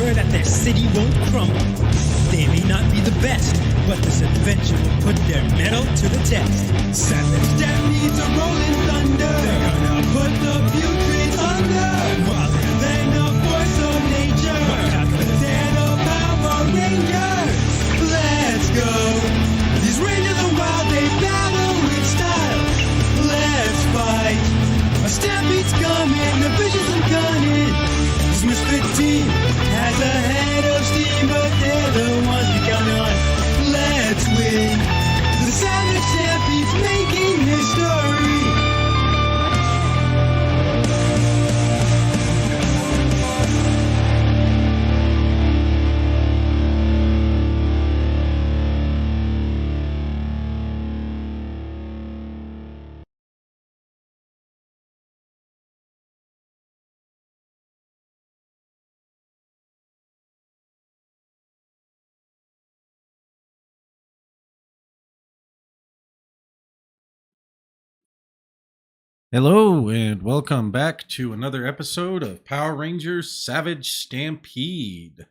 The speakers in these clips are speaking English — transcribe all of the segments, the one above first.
sure that their city won't crumble. They may not be the best, but this adventure will put their mettle to the test. Savage Stampede's a rolling thunder. They're gonna put the putrid under. Wilder than the force of nature. More confident than the Power Rangers. Let's go. These Rangers are wild, they battle with style. Let's fight. A Stampede's coming, the vicious and cunning. This misfit team has a head of steam, but they're the ones we count on. Let's win. The Savage Stampede's making history. Hello, and welcome back to another episode of Power Rangers Savage Stampede.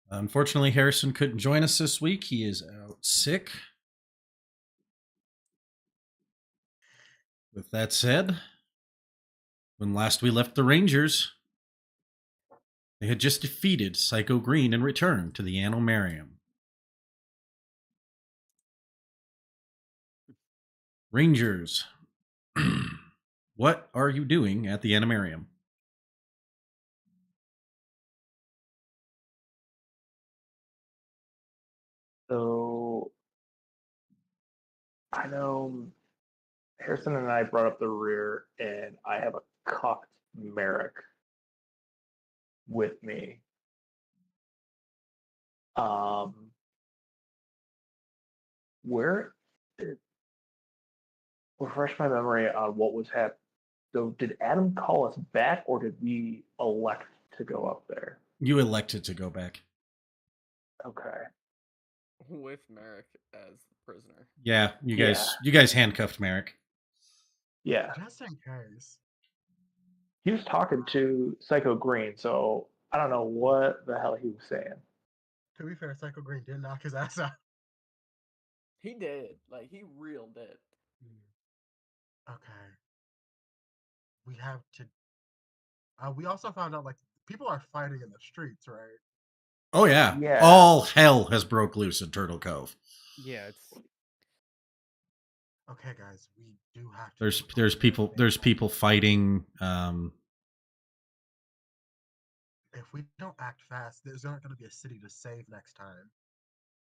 Unfortunately, Harrison couldn't join us this week. He is out sick. With that said, when last we left the Rangers, they had just defeated Psycho Green and returned to the Animarium. Rangers, what are you doing at the Animarium? So I know Harrison and I brought up the rear, and I have a cocked Merrick with me. Where refresh my memory on what was happening. So did Adam call us back, or did we elect to go up there? You elected to go back. Okay. With Merrick as the prisoner. Yeah, you guys handcuffed Merrick. Yeah. Just in case. He was talking to Psycho Green, so I don't know what the hell he was saying. To be fair, Psycho Green did knock his ass out. He did. Like, he real did. Okay. We have to... we also found out, like, people are fighting in the streets, right? Oh, yeah. Yeah. All hell has broke loose in Turtle Cove. Yeah, it's... Okay, guys, we do have to... There's people fighting. If we don't act fast, there's not going to be a city to save next time.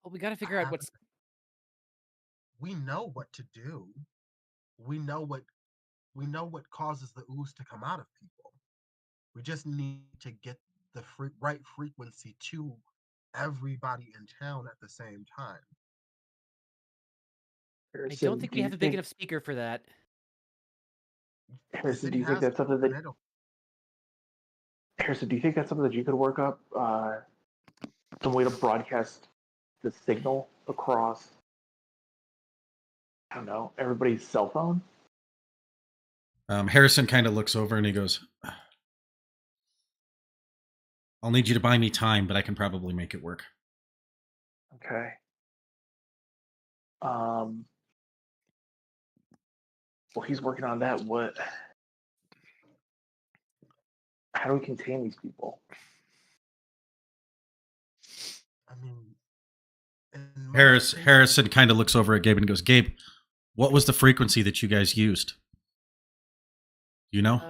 Well, we gotta figure out what's... We know what to do. We know what causes the ooze to come out of people. We just need to get the right frequency to everybody in town at the same time. I don't think we have a big enough speaker for that. Harrison, do you think that's something that... Harrison, do you think that's something that you could work up? Some way to broadcast the signal across, I don't know, everybody's cell phone? Harrison kind of looks over and he goes, I'll need you to buy me time, but I can probably make it work. Okay. Well, he's working on that. How do we contain these people? I mean, Harrison kind of looks over at Gabe and goes, Gabe, what was the frequency that you guys used? You know?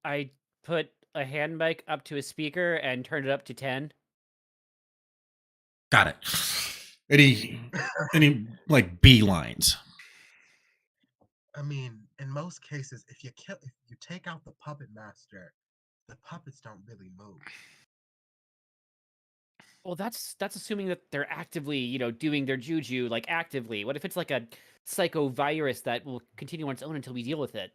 I put a hand mic up to a speaker and turned it up to 10. Got it. Any like beelines? I mean, in most cases, if you take out the puppet master, the puppets don't really move. Well, that's assuming that they're actively, doing their juju, like actively. What if it's like a psycho virus that will continue on its own until we deal with it?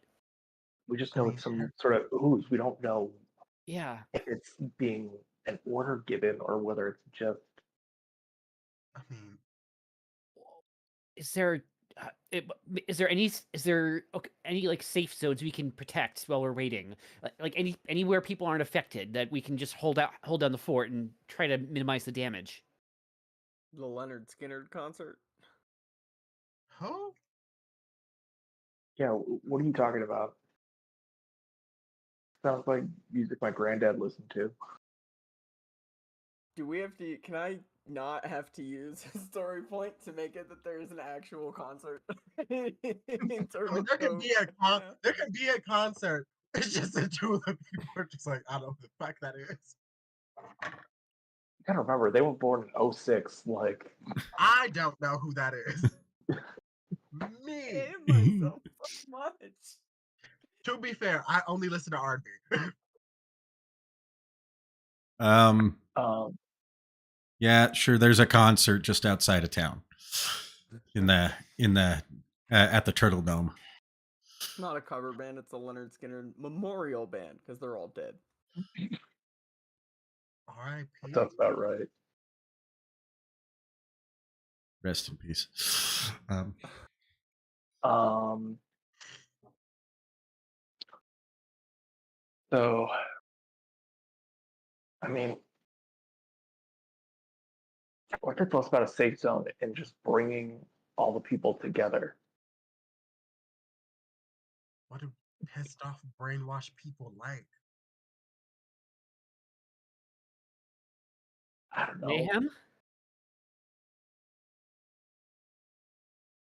We just know it's some sort of ooze. We don't know Yeah. if it's being an order given or whether it's just... I mean, Is there Is there any like safe zones we can protect while we're waiting? Like anywhere people aren't affected that we can just hold down the fort and try to minimize the damage. The Leonard Skinner concert. Who? Yeah, what are you talking about? Sounds like music my granddad listened to. Do we have to? Can I not have to use a story point to make it that there is an actual concert? In I mean, there can be a concert. It's just that two of the people are just like, I don't know who the fuck that is. You gotta remember, they were born in 06. Like, I don't know who that is. Me. hate myself so much. To be fair, I only listen to R&B. Um, um, yeah, sure. There's a concert just outside of town, at the Turtle Dome. It's not a cover band. It's a Leonard Skinner memorial band because they're all dead. R.I.P. that's about right. Rest in peace. Um, so, I mean, what can tell us about a safe zone and just bringing all the people together? What do pissed off, brainwashed people like? I don't know. Mayhem?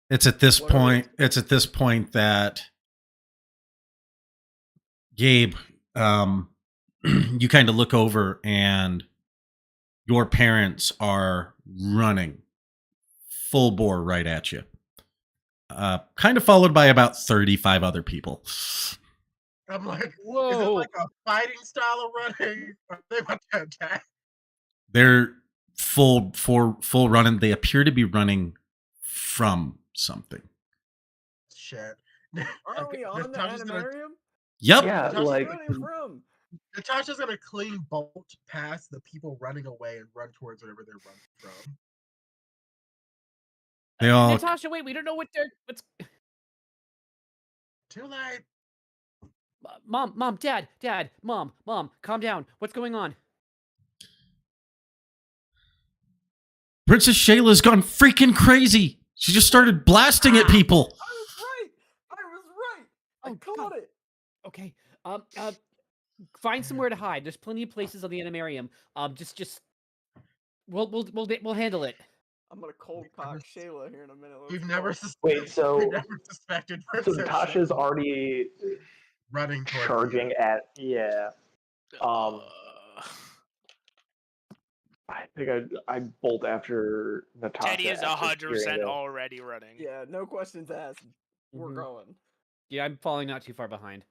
It's at this What are we point. It's at this point that Gabe, you kind of look over and your parents are running full bore right at you. Kind of followed by about 35 other people. I'm like, is it Whoa! like a fighting style of running? Or are they about to attack? They're full running. They appear to be running from something. Shit. Aren't we on the Natasha's gonna- animarium? Yep. Yeah, Natasha's like, Running from? Natasha's gonna clean bolt past the people running away and run towards whatever they're running from. They all Natasha, wait, we don't know what's Too late. Mom, Dad, Mom, calm down. What's going on? Princess Shayla's gone freaking crazy. She just started blasting at people. I was right. I Oh, caught God. it. Okay. Find somewhere to hide. There's plenty of places on the animarium. Just we'll handle it. I'm gonna cold cock Shayla here in a minute. We've Let's never, go. wait, so we never suspected so Princess Natasha's Shayla already running towards charging you. at, yeah. I think I'd bolt after Natasha. Teddy is after hearing 100% the- already running. Yeah, no questions asked. We're Mhm. going. Yeah, I'm falling not too far behind.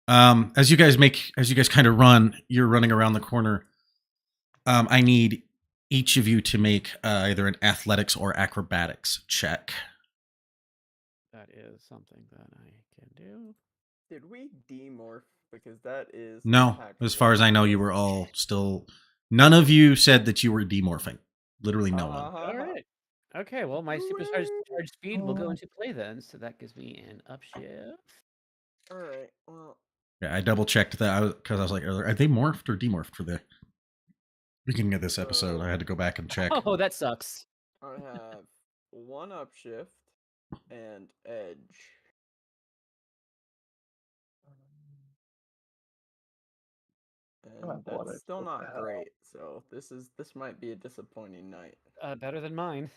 As you guys kind of run, you're running around the corner. I need each of you to make either an athletics or acrobatics check. That is something that I can do. Did we demorph? Because that is No, impactful. as far as I know, you were all still. None of you said that you were demorphing. Literally no one. All right. Okay, well, my supercharged speed will go into play then, so that gives me an upshift. All right. Well, Yeah, I double checked that because I was like, are they morphed or demorphed for the beginning of this episode? I had to go back and check. Oh, that sucks. I have one upshift and edge. And athletics, that's still what not the hell? great. So this might be a disappointing night. Better than mine.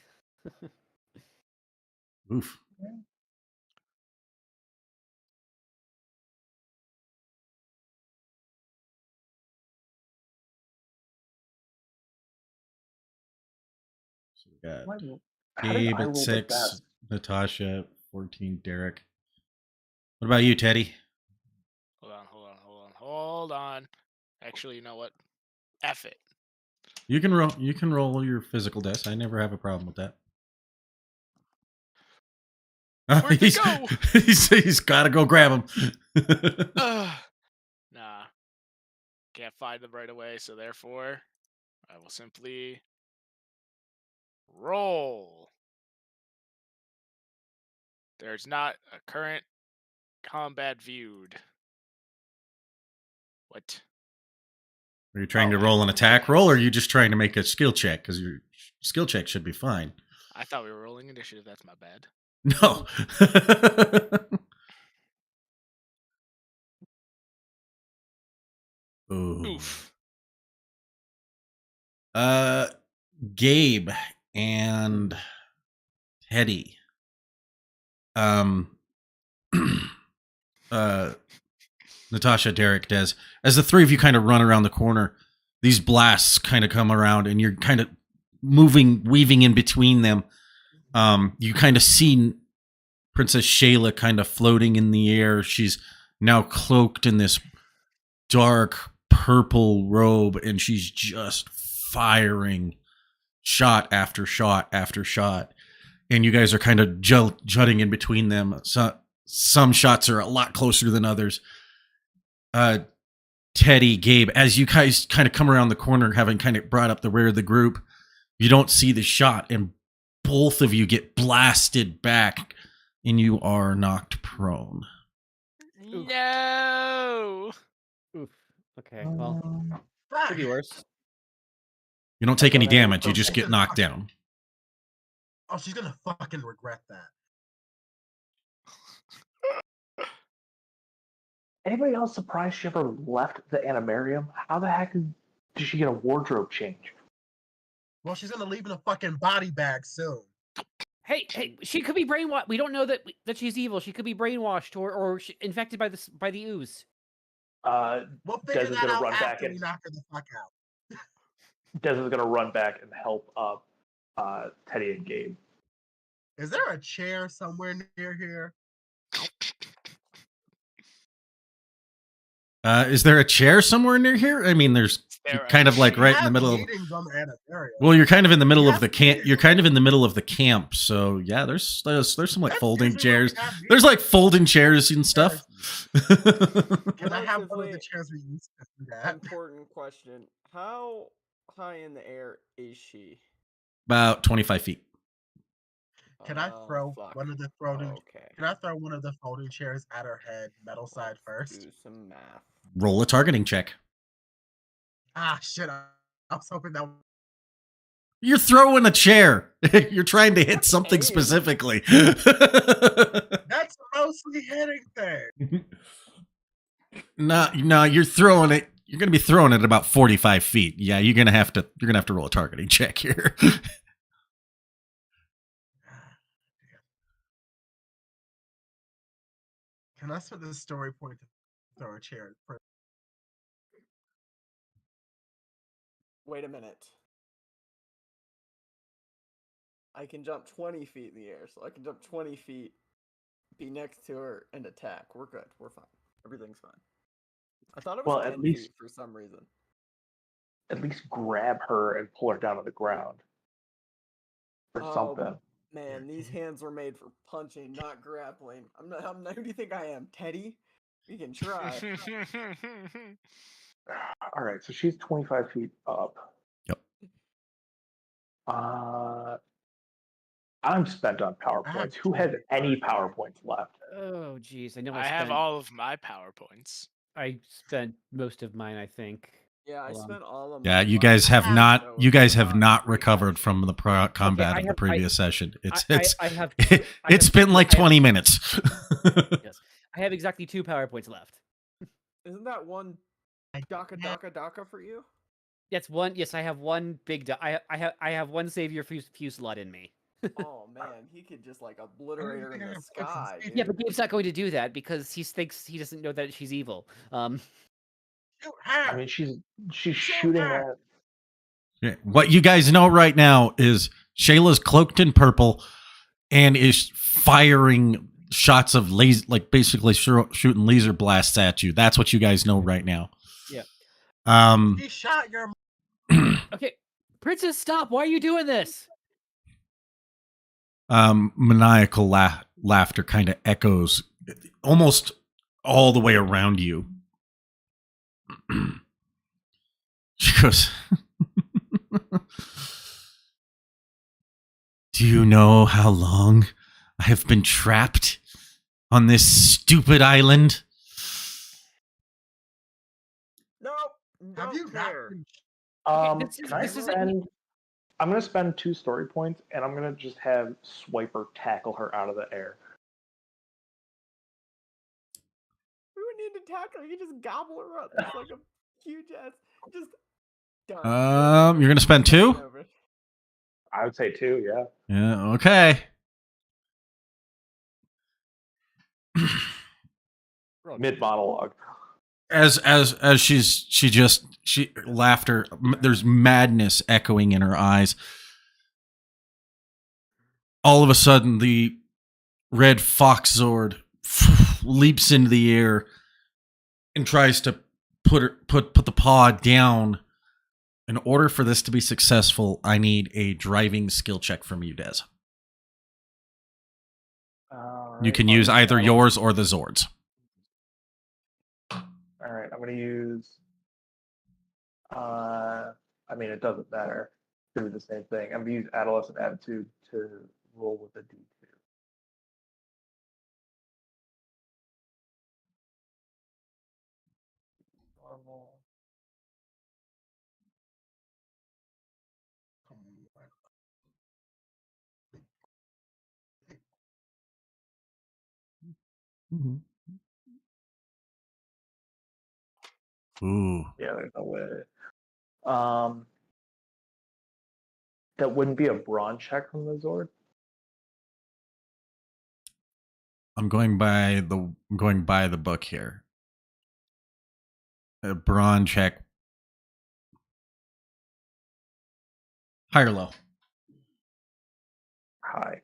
Oof. So we got How did Gabe I at roll the 6, best? Natasha at 14, Derek. What about you, Teddy? Hold on. Actually, you know what? F it. You can roll your physical dice. I never have a problem with that. Where'd they go? He's got to go grab him. Nah. Can't find them right away, so therefore, I will simply roll. There's not a current combat viewed. What? Are you trying Oh, to roll I an rolled attack dice. roll, or are you just trying to make a skill check? Because your skill check should be fine. I thought we were rolling initiative. That's my bad. No. Ooh. Oof. Gabe and Teddy. Natasha, Derek, Des. As the three of you kind of run around the corner, these blasts kind of come around, and you're kind of weaving in between them. You kind of see Princess Shayla kind of floating in the air. She's now cloaked in this dark purple robe, and she's just firing shot after shot after shot. And you guys are kind of jutting in between them. So, some shots are a lot closer than others. Teddy, Gabe, as you guys kind of come around the corner, having kind of brought up the rear of the group, you don't see the shot, and both of you get blasted back, and you are knocked prone. No. Oof. Okay. Well, Fuck. could be worse. You don't take any That's all right. damage. You just get knocked down. Oh, she's gonna fucking regret that. Anybody else surprised she ever left the animarium? How the heck did she get a wardrobe change? Well, she's gonna leave in a fucking body bag soon. Hey, she could be brainwashed. We don't know that she's evil. She could be brainwashed or infected by the ooze. We'll figure Des is that gonna out run back after we and knock her the fuck out. Des is gonna run back and help Teddy and Gabe. Is there a chair somewhere near here? Is there a chair somewhere near here? I mean, there's There kind of like We right in the have middle of. meetings on the anniversary. Well, you're kind of in the middle We of have the camp. meetings. You're kind of in the middle of the camp. So yeah, there's some like That's folding usually when we chairs. have meetings. There's like folding chairs and stuff. Can I have one of Relatively the chairs we used to do that? Important question. How high in the air is she? About 25 feet. Can I throw Fuck. one of the folding? Okay. Can I throw one of the folding chairs at her head, metal side Let's first? do some math. Roll a targeting check. Ah, shit! I was hoping that. You're throwing a chair. You're trying to hit something Aim. specifically. That's a mostly hitting thing. No, you're throwing it. You're going to be throwing it at about 45 feet. Yeah, you're going to have to roll a targeting check here. Can I spend this story point to throw a chair? Wait a minute. I can jump 20 feet in the air, so I can jump 20 feet, be next to her, and attack. We're good. We're fine. Everything's fine. I thought it was Well, 10 at least- feet for some reason. At least grab her and pull her down to the ground. Or Oh, something. Man, these hands were made for punching, not grappling. I'm not. Who do you think I am, Teddy? We can try. All right, so she's 25 feet up. Yep. I'm spent on I have PowerPoints. Who has 25. any PowerPoints left? Oh, geez. I know I have all of my PowerPoints. I spent most of mine, I think. Yeah, I Hold on. spent all of. Yeah, mine you last guys have time, not. so You guys have not not free recovered action. from the combat I of the have- previous session. It's I have. it's been like 20 minutes. Yes, I have exactly 2 PowerPoints left. Isn't that one Daka for you? That's one. Yes, I have one big. I have one savior fuse slot in me. Oh man, he could just like obliterate her in think I the have fucking sky. Steve. Yeah, dude. but Gabe's not going to do that because he thinks he doesn't know that she's evil. Shoot her! I mean, she's Shoot shooting her! at. Yeah, what you guys know right now is Shayla's cloaked in purple and is firing shots of laser, like basically shooting laser blasts at you. That's what you guys know right now. Yeah. He shot your. Okay, Princess, stop! Why are you doing this? Maniacal laughter kind of echoes almost all the way around you. She goes, "Do you know how long I have been trapped on this stupid island. Nope. Have you Don't not care. been Can I this is- spend? I'm gonna spend 2 story points, and I'm gonna just have Swiper tackle her out of the air. We would need to tackle her. You just gobble her up. It's like a huge ass. Just done. You're gonna spend 2? Over. I would say 2, yeah. Yeah, okay. Mid monologue. As she laughter, there's madness echoing in her eyes. All of a sudden, the red fox Zord leaps into the air and tries to put the paw down. In order for this to be successful, I need a driving skill check from you, Des. You can use either yours or the Zord's. All right, I'm gonna use. I mean, it doesn't matter. It's gonna be the same thing. I'm gonna use adolescent attitude to roll with a D2. Normal. Ooh. Yeah, there's no way. That wouldn't be a brawn check from the Zord. I'm going by the book here. A brawn check. High or low? High.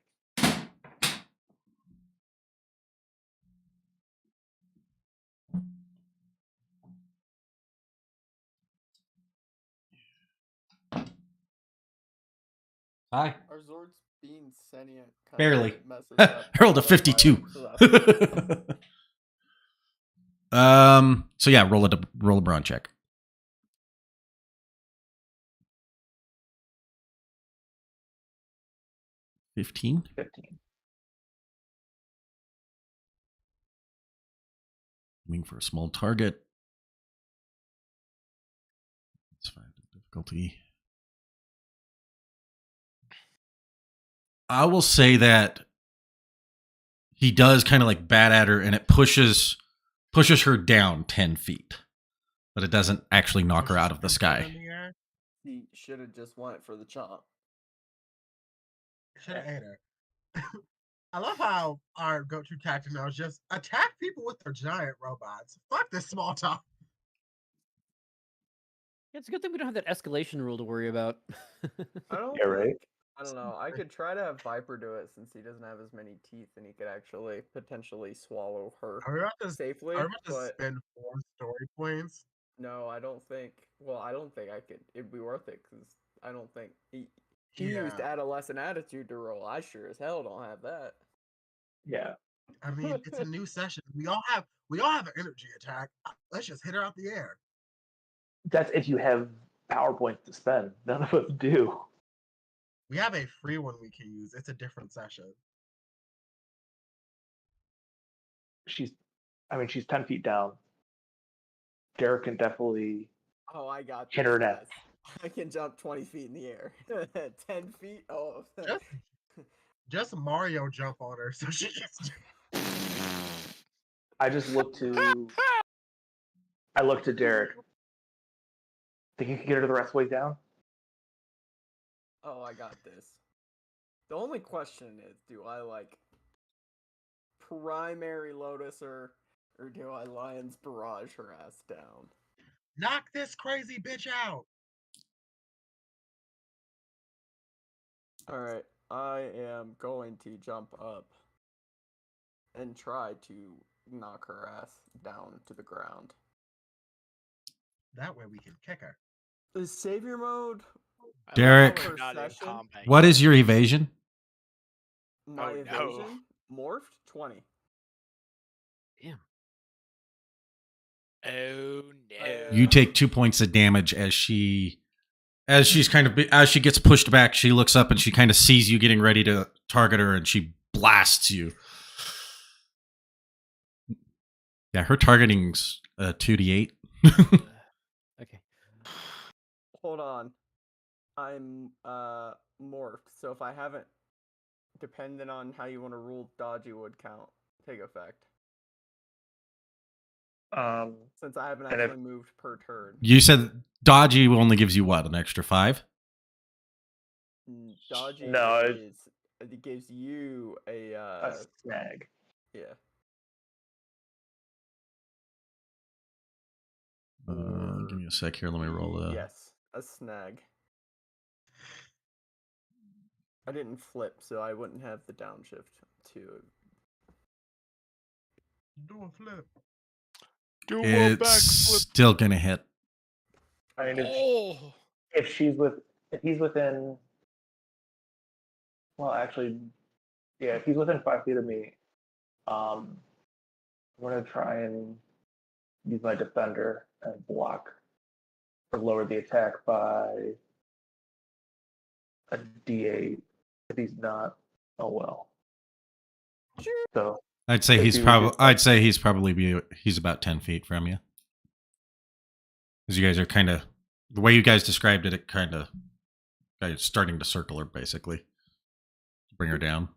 High. Are Zords being sentient? Kind Barely. Of messes up I rolled a the 52. violence, so So yeah, roll a brawn check. 15. 15. Aiming for a small target. Let's find the difficulty. I will say that he does kind of like bat at her, and it pushes her down 10 feet, but it doesn't actually knock her out of the sky. he should have just went for the chomp. Should have ate her. I love how our go-to tactic now is just attack people with their giant robots. Fuck this small talk. Yeah, it's a good thing we don't have that escalation rule to worry about. I don't. Yeah, right. think- I don't know. I could try to have Viper do it since he doesn't have as many teeth, and he could actually potentially swallow her Are we about to, safely. are we about to But spend 4 story points? no, I don't think. Well, I don't think I could. It'd be worth it because I don't think he used Yeah. adolescent attitude to roll. I sure as hell don't have that. Yeah. I mean, it's a new session. We all have an energy attack. Let's just hit her out the air. That's if you have power points to spend. None of us do. We have a free one we can use. It's a different session. She's 10 feet down. Derek can definitely. Oh, I got Hit this, her in that. guys. I can jump 20 feet in the air. 10 feet? Oh. Just Mario jump on her, so she just. I just look to. I look to Derek. Think you can get her the rest of the way down? Oh, I got this. The only question is, do I like primary Lotus her, or do I Lion's Barrage her ass down? Knock this crazy bitch out. Alright, I am going to jump up and try to knock her ass down to the ground. That way we can kick her. Is Savior Mode I Derek. love how we're not in Session? combat. What is your evasion? my Oh, no. evasion? Morphed? 20. Oh no! You take 2 points of damage as she gets pushed back. She looks up and she kind of sees you getting ready to target her, and she blasts you. Yeah, her targeting's 2d8. Okay. Hold on. I'm morphed, so if I haven't, depending on how you want to rule, dodgy would count, take effect. Since I haven't And if- actually moved per turn. You said dodgy only gives you what, an extra 5? Dodgy No, it gives you a snag. yeah. Give me a sec here. Let me roll the. Yes, a snag. I didn't flip, so I wouldn't have the downshift to it. Do a flip. Do a It's backflip. still gonna hit. I mean, Oh, if he's within, well, actually, yeah, if he's within 5 feet of me, I'm gonna try and use my defender and block or lower the attack by a D8. If he's not, oh well. So I'd say If he's you probably. do- I'd say he's probably he's about 10 feet from you. Because you guys are kind of the way you guys described it. It kind of starting to circle her basically, bring her down.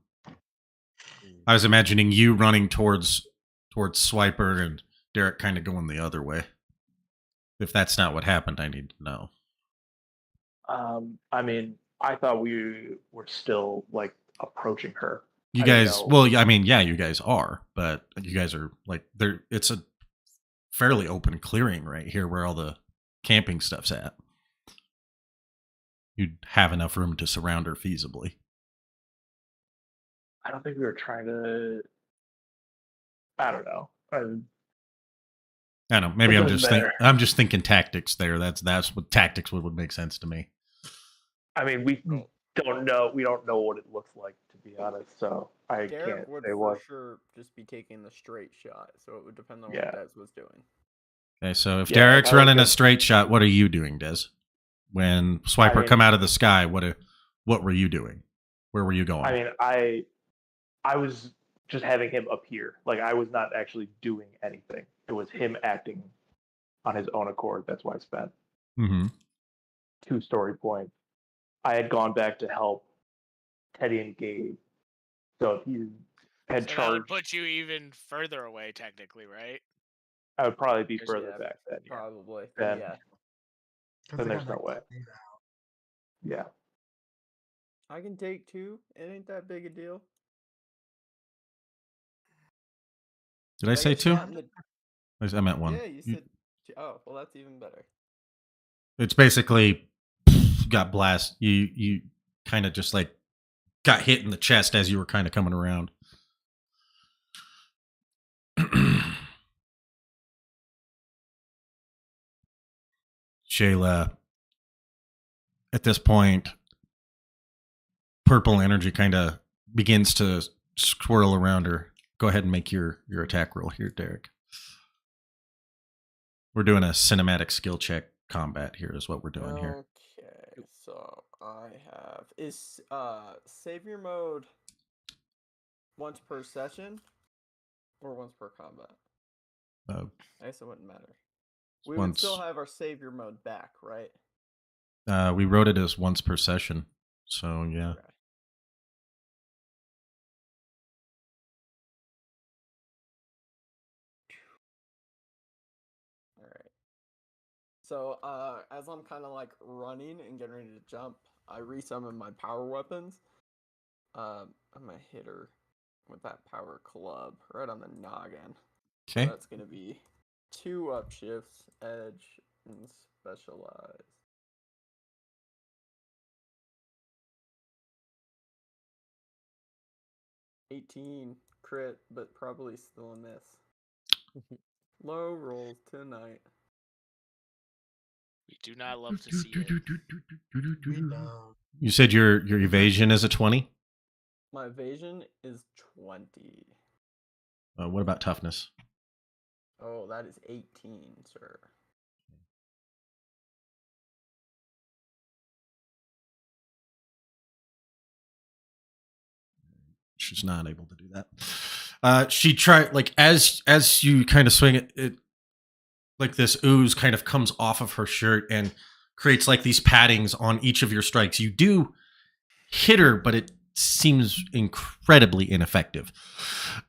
I was imagining you running towards Swiper and Derek kind of going the other way. If that's not what happened, I need to know. I mean, I thought we were still like approaching her. You I didn't guys, know. well, I mean, yeah, you guys are, but you guys are like there. It's a fairly open clearing right here where all the camping stuff's at. You'd have enough room to surround her feasibly. I don't think we were trying to. I don't know. I don't know. Maybe It I'm doesn't just matter. I'm just thinking tactics there. That's what tactics would make sense to me. I mean, we don't know. We don't know what it looks like, to be honest. So I Derek can't would say for what. sure just be taking the straight shot, so it would depend on Yeah. what Des was doing. Okay, so if Yeah, Derek's I was running a good. straight shot, what are you doing, Des? When Swiper mean- come out of the sky, what were you doing? Where were you going? I mean, I was just having him appear. Like I was not actually doing anything. It was him acting on his own accord. That's why I spent Mm-hmm. 2 story points. I had gone back to help Teddy and Gabe. So if you had so that would charged, put you even further away, technically, right? I would probably be There's- further Yeah, back then. Yeah. Probably. Then- Yeah. 'Cause Then they there's got no way. that gate out. Yeah. I can take 2. It ain't that big a deal. Did I say get 2? shot in the- I meant 1. Yeah, you said. Oh, well, that's even better. It's basically got blast. You kind of just like got hit in the chest as you were kind of coming around. Shayla, at this point, purple energy kind of begins to swirl around her. Go ahead and make your attack roll here, Derek. We're doing a cinematic skill check combat here is what we're doing here. Okay, so I have is savior mode once per session or once per combat. I guess it wouldn't matter. We would still Once have our savior mode back, right? we wrote it as once per session. So yeah. Okay. All right. So, as I'm kind of like running and getting ready to jump, I resummon my power weapons. I'm gonna hit her with that power club right on the noggin. So Okay. that's gonna be 2 upshifts, edge, and specialize. $18 crit, but probably still a miss. Low rolls tonight. We do not love to see it. We know. You said your evasion is a 20? My evasion is 20. What about toughness? Oh, that is 18, sir. she's not able to do that. She tried, like, as you kind of swing it, like this ooze kind of comes off of her shirt and creates like these paddings on each of your strikes. You do hit her, but it seems incredibly ineffective.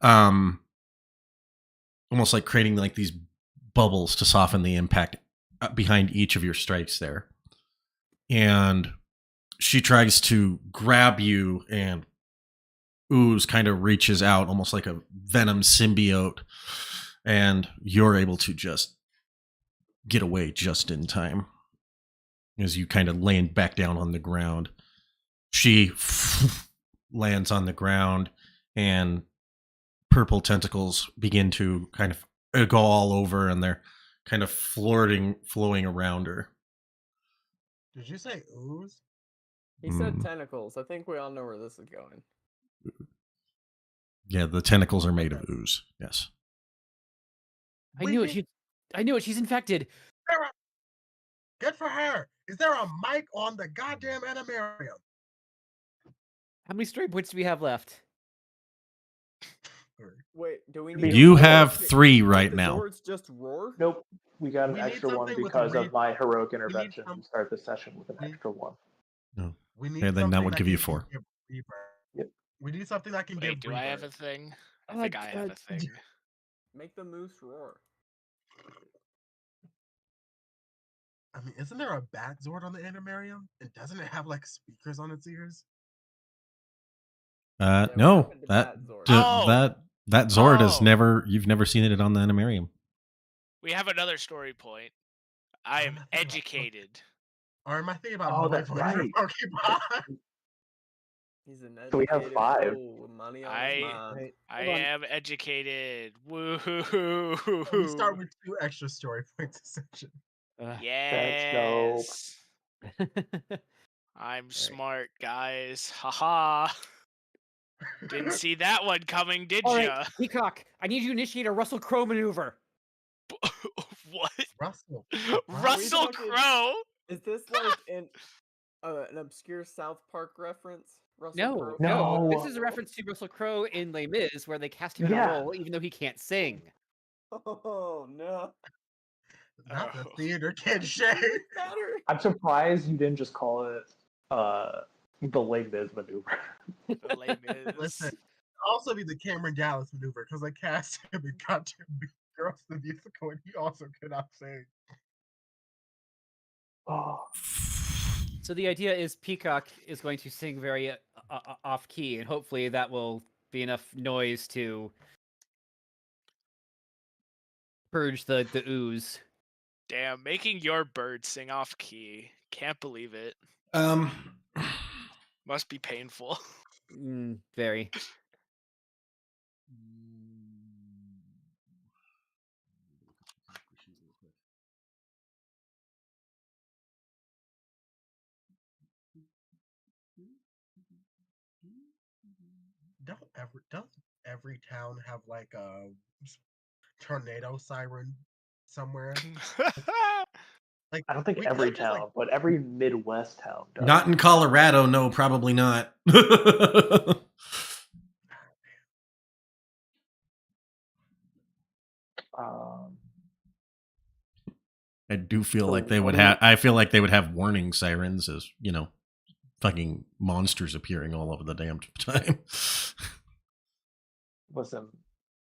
Almost like creating like these bubbles to soften the impact behind each of your strikes there. And she tries to grab you, and ooze kind of reaches out almost like a venom symbiote, and you're able to just get away just in time as you kind of land back down on the ground. She lands on the ground, and purple tentacles begin to kind of go all over, and they're kind of flowing around her. Did you say ooze? He said tentacles. I think we all know where this is going. Yeah, the tentacles are made of ooze. Yes. I knew it. She's infected. Good for her. Is there a mic on the goddamn animarium? How many story points do we have left? Wait, do we need? You a roar? have 3 Can't right the now. Zords just roar? Nope. We got an We need extra one something with because of read- my heroic we need intervention. some- We start the session with an we- extra one. No. We need Okay, then that something would give you can 4. give reverb. Yep. We need something that can Wait, give do I have a reverb. thing? I think I have a thing. Make the moose roar. I mean, isn't there a bat Zord on the animarium? And doesn't it have like speakers on its ears? what No, happened to that that Zord? Oh! that Zord is Oh. you've never seen it on the animarium. We have another story point. I am I'm not thinking about- educated. Or am I thinking about Oh, Boy that's Voice right. Pokemon? He's an So we have educated 5. fool with money on his mind. Right. I Hold on. am educated. We Woo! start with 2 extra story points a section. Yes. I'm smart, guys. Haha. Didn't see that one coming, did All ya? right, Peacock, I need you to initiate a Russell Crowe maneuver. What? Russell. Russell talking- Crowe? Is this like an obscure South Park reference? Russell No, Crowe? no, No. this is a reference to Russell Crowe in Les Mis, where they cast him in a Yeah. role even though he can't sing. Oh no! Not the Oh. theater kid shade. Better. I'm surprised you didn't just call it the Les Mis maneuver. The Les Mis. Listen, also be the Cameron Dallas maneuver because I cast him in Goddamn Girls the Musical and he also could not sing. Oh, So the idea is Peacock is going to sing very off key, and hopefully that will be enough noise to purge the ooze. Damn, making your bird sing off key. Can't believe it. Must be painful. Very. Does every town have like a tornado siren somewhere? Like I don't think we every could just, town, like, but every Midwest town does. Not in Colorado, no, probably not. I do feel So like they would what do have. I feel like they would have warning sirens, as fucking monsters appearing all over the damn time. Listen,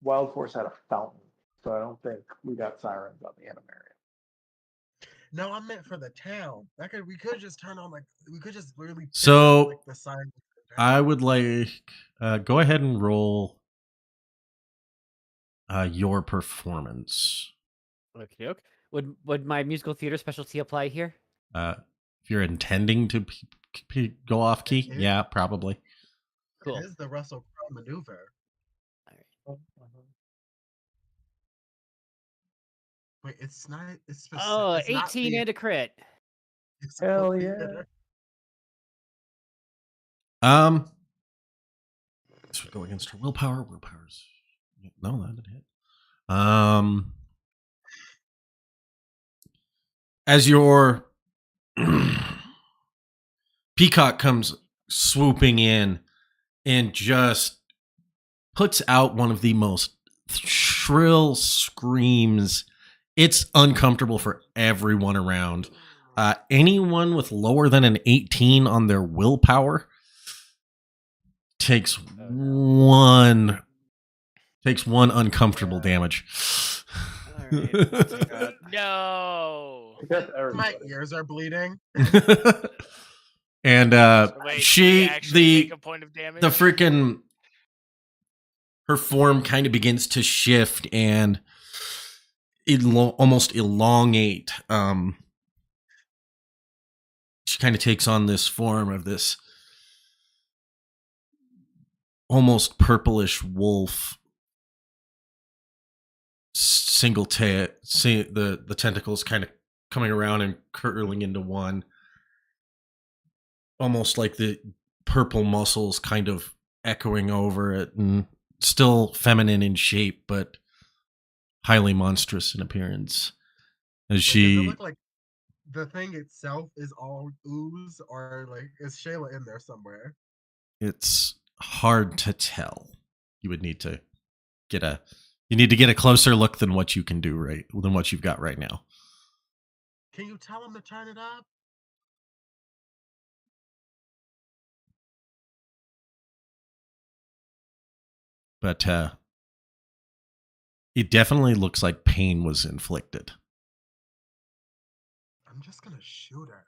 Wild Force had a fountain, so I don't think we got sirens on the Animarium. no, I meant for the town. We could just turn on we could just literally turn So, on, like, the siren. I would like go ahead and roll your performance. Okay. Would my musical theater specialty apply here? If you're intending to go off key, It is. yeah, probably. Cool. It is the Russell Crowe maneuver. Wait, it's not. It's specific. Oh, it's not 18 the- and a crit. it's Hell the yeah. theater. This would go against her willpower. Willpower's no, that didn't hit. As your Peacock comes swooping in and just puts out one of the most shrill screams. It's uncomfortable for everyone around. Anyone with lower than an 18 on their willpower takes one uncomfortable damage. Alright, I'll take that. No. I guess My everybody. ears are bleeding. And So wait, do we actually make a point of damage? the freaking her form kind of begins to shift and almost elongate. She kind of takes on this form of this almost purplish wolf. Single the tentacles kind of coming around and curling into one, almost like the purple muscles kind of echoing over it, and still feminine in shape but highly monstrous in appearance. As Does it she look like the thing itself is all ooze, or like is Shayla in there somewhere? it's hard to tell. You would need to get a closer look than what you can do than what you've got right now. Can you tell him to turn it up? But it definitely looks like pain was inflicted. I'm just gonna shoot her.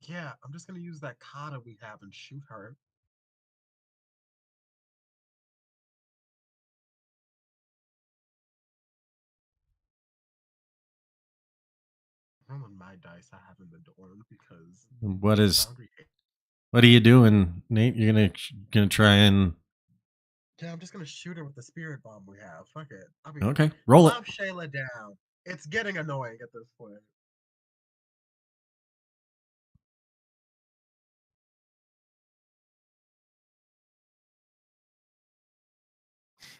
Yeah, I'm just gonna use that kata we have and shoot her. Rolling my dice I have in the dorm because What are you doing, Nate? You're gonna try and yeah, I'm just gonna shoot her with the spirit bomb we have. Fuck it. okay, roll it. Love Shayla down. It's getting annoying at this point.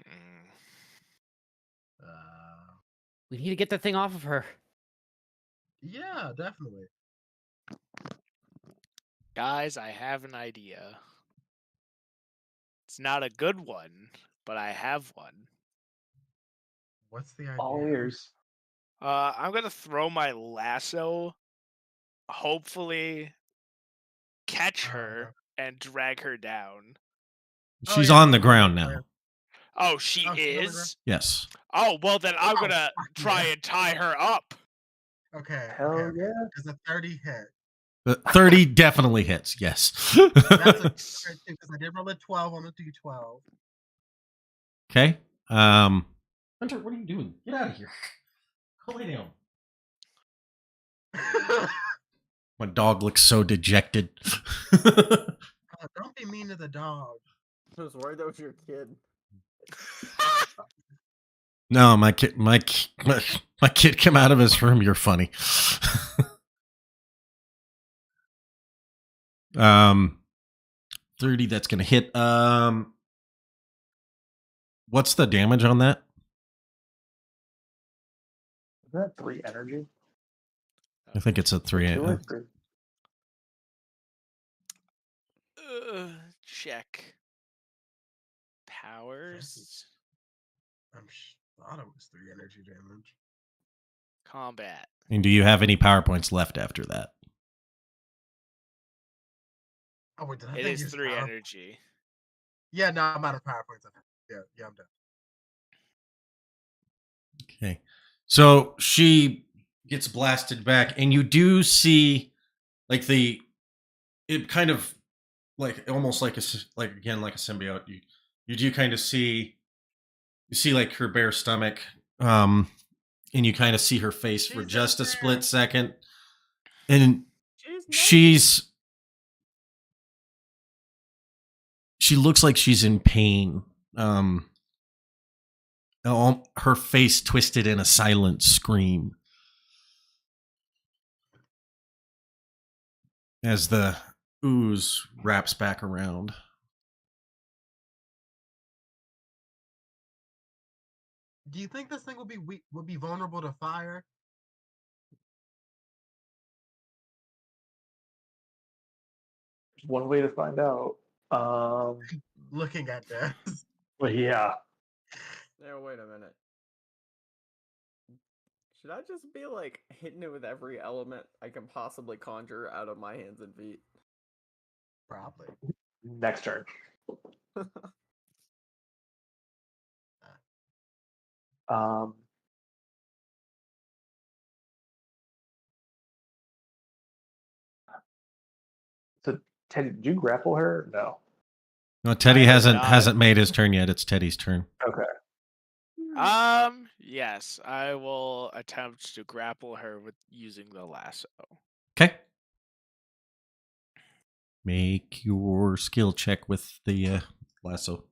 Mm. We need to get the thing off of her. Yeah, definitely. Guys, I have an idea. It's not a good one, but I have one. What's the idea? All ears. I'm gonna throw my lasso, hopefully catch her and drag her down. She's yeah, on the that's ground the now. plan. Oh, she Oh, she's on the ground? is? Yes. Oh, well then I'm Oh, gonna fuck try yeah. and tie her up. Okay, Hell okay. yeah. Does a 30 hit? The 30 definitely hits. Yes. That's a because I did roll a 12 on the D12. Okay. Hunter, what are you doing? Get out of here. Go lay down. My dog looks so dejected. Don't be mean to the dog. I was worried that was your kid. No, my kid came out of his room. You're funny. 30, that's gonna hit. What's the damage on that? Is that 3 energy? I think it's a 3. 2 or 3? Check. Powers. Thought it was 3 energy damage. Combat. And do you have any power points left after that? Oh wait, did I It think is use 3 power? energy. Yeah, no, I'm out of power points. Yeah, I'm done. Okay. So she gets blasted back, and you do see like it kind of like almost like a symbiote. You do kind of see like her bare stomach, and you kind of see her face for She's just a in there. split second, and She's she looks like she's in pain. Her face twisted in a silent scream as the ooze wraps back around. Do you think this thing would be vulnerable to fire? There's one way to find out. Looking at this. But yeah. Now wait a minute. Should I just be like hitting it with every element I can possibly conjure out of my hands and feet? Probably. Next turn. Um. So Teddy, did you grapple her? No. No, Teddy I have hasn't not. made his turn yet. It's Teddy's turn. Okay. Yes, I will attempt to grapple her with using the lasso. Okay. Make your skill check with the lasso.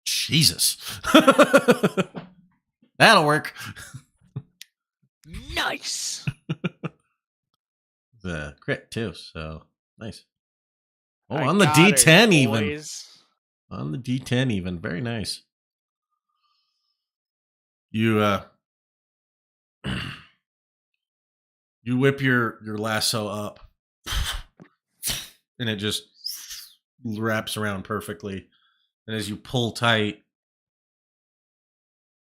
Jesus. That'll work. Nice. The crit too, so nice. Oh, I on the got her, D10 even. boys. On the D10 even. Very nice. You you whip your lasso up and it just wraps around perfectly. And as you pull tight,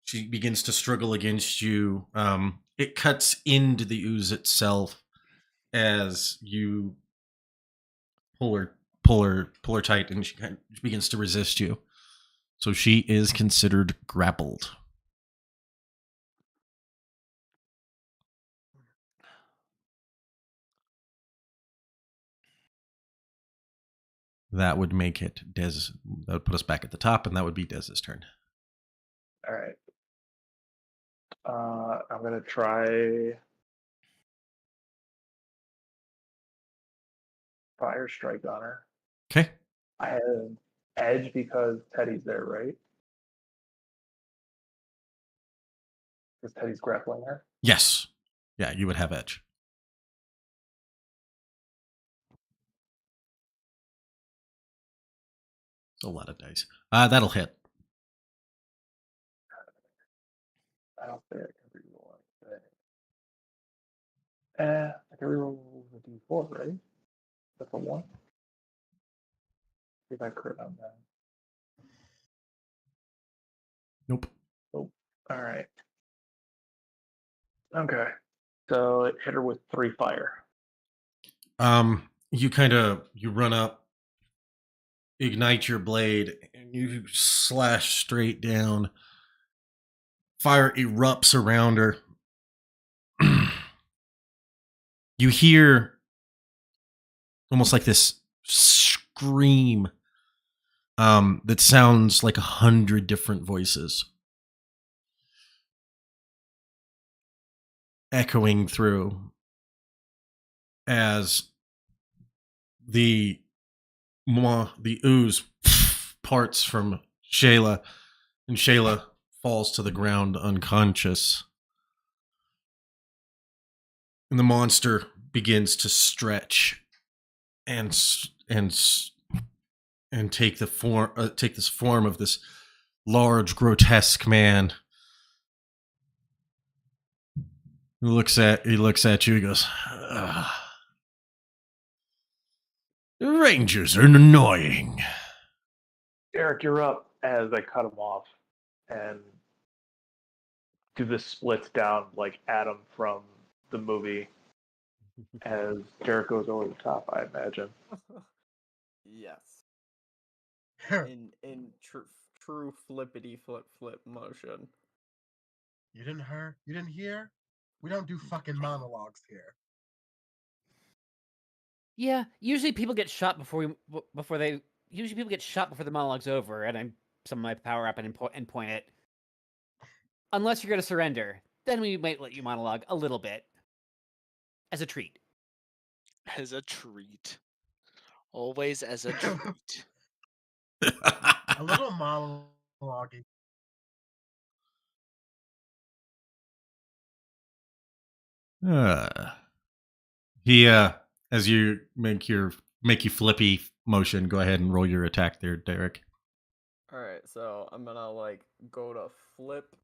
she begins to struggle against you. It cuts into the ooze itself as you pull her tight, and she kind of begins to resist you. So she is considered grappled. That would make it Des. That would put us back at the top, and that would be Dez's turn. All right. I'm gonna try fire strike on her. Okay. I have edge because Teddy's there, right? Because Teddy's grappling her. Yes. Yeah, you would have edge. It's a lot of dice. That'll hit. I don't think I can reroll anything. I can reroll the D4, right? That's a 1. See if I crit on that. Nope. Oh, all right. Okay. So it hit her with 3 fire. You run up, ignite your blade, and you slash straight down. Fire erupts around her. You hear almost like this scream that sounds like 100 different voices echoing through as the ooze parts from Shayla, and Shayla falls to the ground unconscious. And the monster begins to stretch and take the form this form of this large, grotesque man. He looks at you. He goes, "Rangers are annoying." Eric, you're up. As I cut him off and do the splits down like Adam from the movie. As Derek goes over the top, I imagine. Yes. In true flippity flip motion. You didn't hear? We don't do fucking monologues here. Yeah, usually people get shot before the monologue's over, and I summon my power up and point it. Unless you're going to surrender, then we might let you monologue a little bit as a treat. As a treat. Always as a treat. A little monologue. He as you make you flippy motion, go ahead and roll your attack there, Derek. Alright, so I'm gonna like go to flip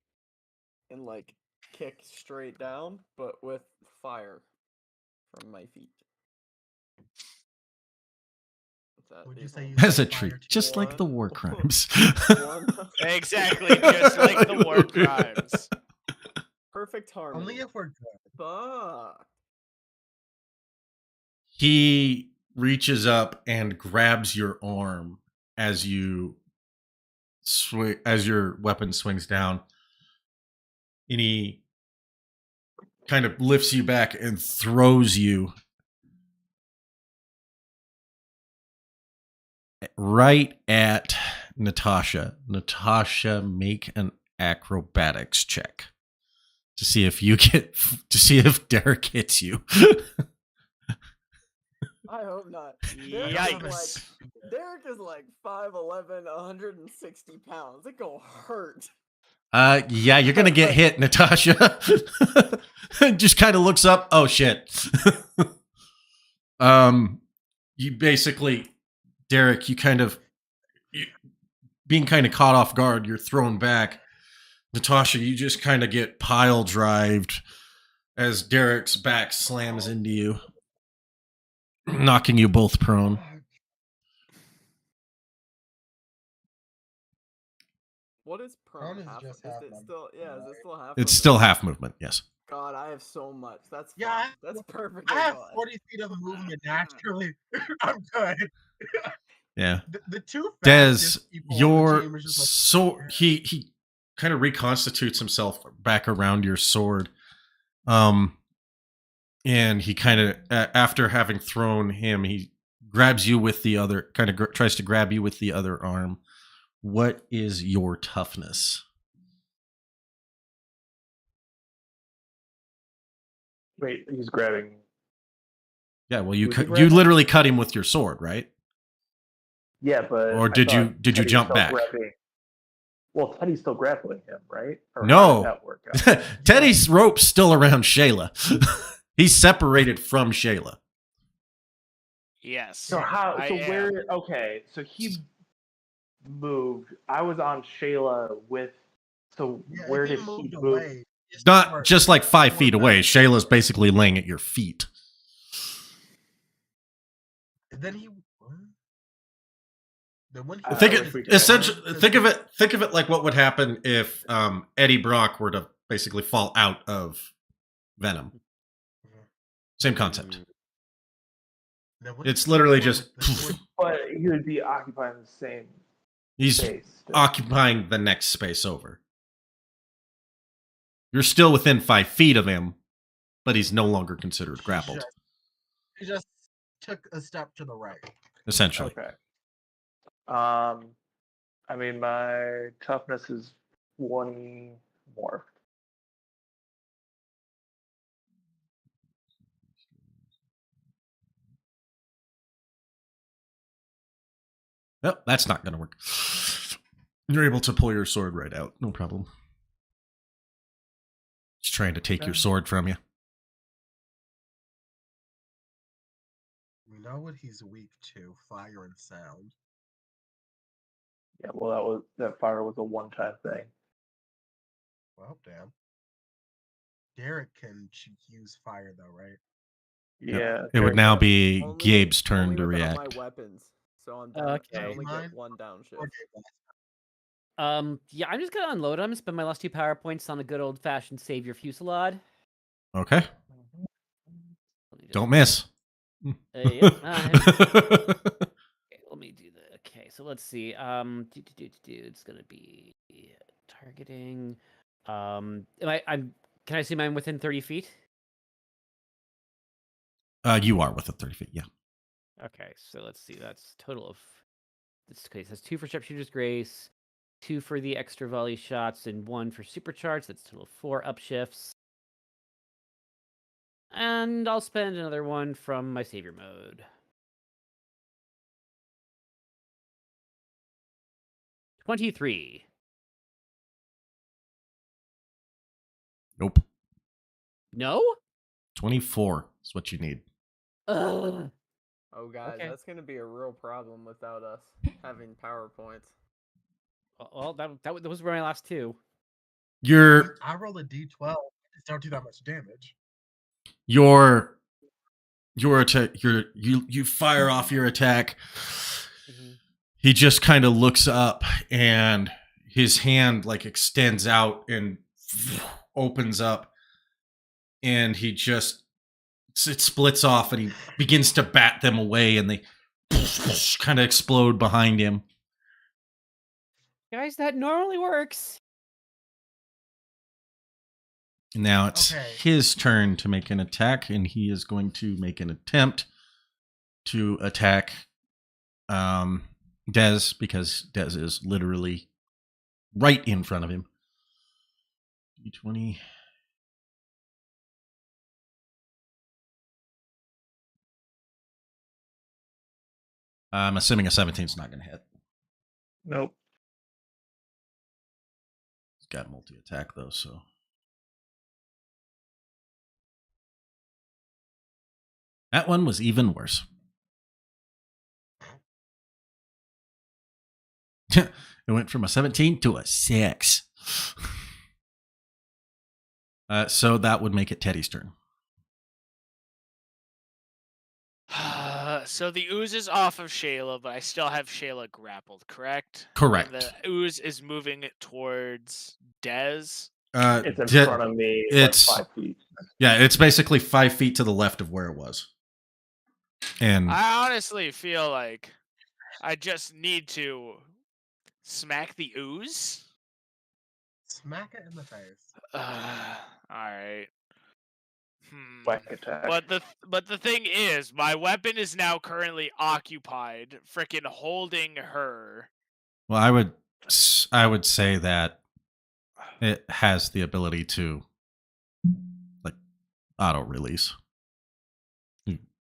and like kick straight down, but with fire from my feet. Is that Would you say reasonable? you As a set fire treat, to just like the One. war crimes. One. Exactly, just like the war crimes. Perfect harmony. only if we're good. Fuck. He reaches up and grabs your arm as you swing, as your weapon swings down, and he kind of lifts you back and throws you right at Natasha. Natasha, make an acrobatics check to see if Derek hits you. I hope not. Yikes. Derek is like 5'11", 160 pounds. It gonna hurt. Yeah, you're gonna get hit, Natasha. Just kind of looks up. Oh shit. You basically, Derek, being kind of caught off guard, you're thrown back. Natasha, you just kind of get pile drived as Derek's back slams into you, knocking you both prone. What is prone? Prone is Half? just Is half it movement, still? Yeah, is it right? still half? It's movement? still half movement, yes. God, I have so much. That's Yeah, fine. That's perfect. I have 40 feet of movement naturally. I'm good. Yeah. The two Des, fastest people on the your team is just like, sword, he kind of reconstitutes himself back around your sword. And he kind of, after having thrown him, he grabs you with the other, kind of tries to grab you with the other arm. What is your toughness? Wait, he's grabbing. Yeah, well, you Who's he you grabbing? literally cut him with your sword, right? Yeah, but Or I did you thought did you Teddy's jump still back? grabbing- Well, Teddy's still grappling him, right? Or how No. did that work out? Teddy's rope's still around Shayla. He's separated from Shayla. Yes. So how? I So am. where? Okay, so he moved. I was on Shayla with. So yeah, where if did he he moved move? away? it's Not more- just like 5 more feet away. back. Shayla's basically laying at your feet. Then he. What? Then when he I Think was it, freaking out. essentially, think of it like what would happen if Eddie Brock were to basically fall out of Venom. Same concept. Then when It's he literally moved just the sword- But he would be occupying the same he's space. still. occupying the next space over. You're still within 5 feet of him, but he's no longer considered grappled. He just took a step to the right. Essentially, Okay. I mean, my toughness is 20 more. nope, that's not going to work. You're able to pull your sword right out, no problem. Just trying to take your sword from you. We know what he's weak to: fire and sound. Yeah, well, that fire was a one-time thing. Well, damn. Derek can use fire though, right? Yeah. It would now be Only- Gabe's turn only to with all react. my weapons. So on Oh, down, okay. I only Mine? get one downshift. Okay, Yeah, I'm just gonna unload them. Spend my last 2 power points on a good old fashioned save your fusillade. Okay, Let me just- don't miss. Yeah, okay, let me do the. Okay, so let's see. It's gonna be targeting. Am I'm. Can I assume I'm within 30 feet? You are within 30 feet, yeah. Okay, so let's see. That's total of. This case has 2 for sharpshooter's grace, 2 for the extra volley shots, and 1 for supercharge. That's total of 4 upshifts. And I'll spend another one from my savior mode. 23. Nope. No? 24 is what you need. Ugh. Oh, guys, Okay. that's gonna be a real problem without us having PowerPoints. Well, those were my last 2. You're I roll a d12 don't do that much damage. Your attack, you fire off your attack. Mhm. He just kind of looks up, and his hand like extends out and opens up, and he just it splits off, and he begins to bat them away, and they kind of explode behind him. Guys, that normally works. Now it's Okay. his turn to make an attack, and he is going to make an attempt to attack Dez, because Dez is literally right in front of him. D20. I'm assuming a 17 is not going to hit. Nope. He's got multi-attack, though, so. That one was even worse. It went from a 17 to a 6. So that would make it Teddy's turn. So the ooze is off of Shayla, but I still have Shayla grappled, correct? Correct. And the ooze is moving towards Dez. It's in front of me. it's- like 5 feet. Yeah, it's basically 5 feet to the left of where it was. And I honestly feel like I just need to smack the ooze. Smack it in the face. All right. Whack attack. But the thing is, my weapon is now currently occupied, freaking holding her. well, I would say that it has the ability to like auto release.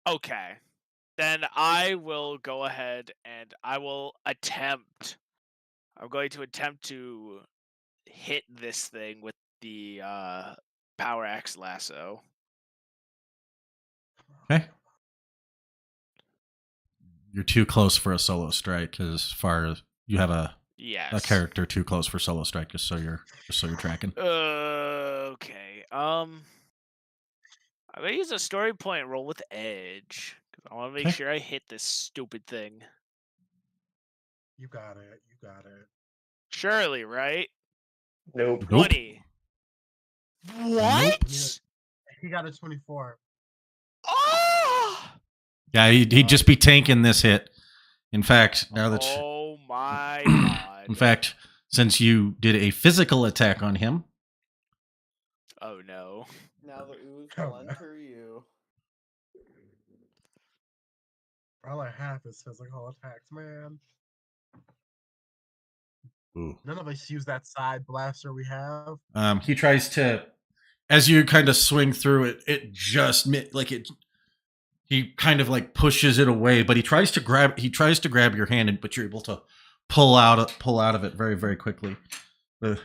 Okay. Then I will go ahead and I will attempt. I'm going to attempt to hit this thing with the power axe lasso. Okay. You're too close for a solo strike, as far as you have a Yes. character too close for solo strike, just so you're tracking. Okay. I'm gonna use a story point roll with edge, because I want to make Okay. sure I hit this stupid thing. You got it. You got it. Surely, right? Nope. Nope. 20. What? He got a 24. Oh! Yeah, he'd just be tanking this hit. In fact, now that Oh my god. in fact, since you did a physical attack on him, Oh no. Now the ooze Oh, will no. enter you. All I have is physical attacks, man. ooh. None of us use that side blaster we have. He tries to, as you kind of swing through it, it just like it. He kind of like pushes it away, but he tries to grab your hand, but you're able to pull out of it very, very quickly. Oh, thank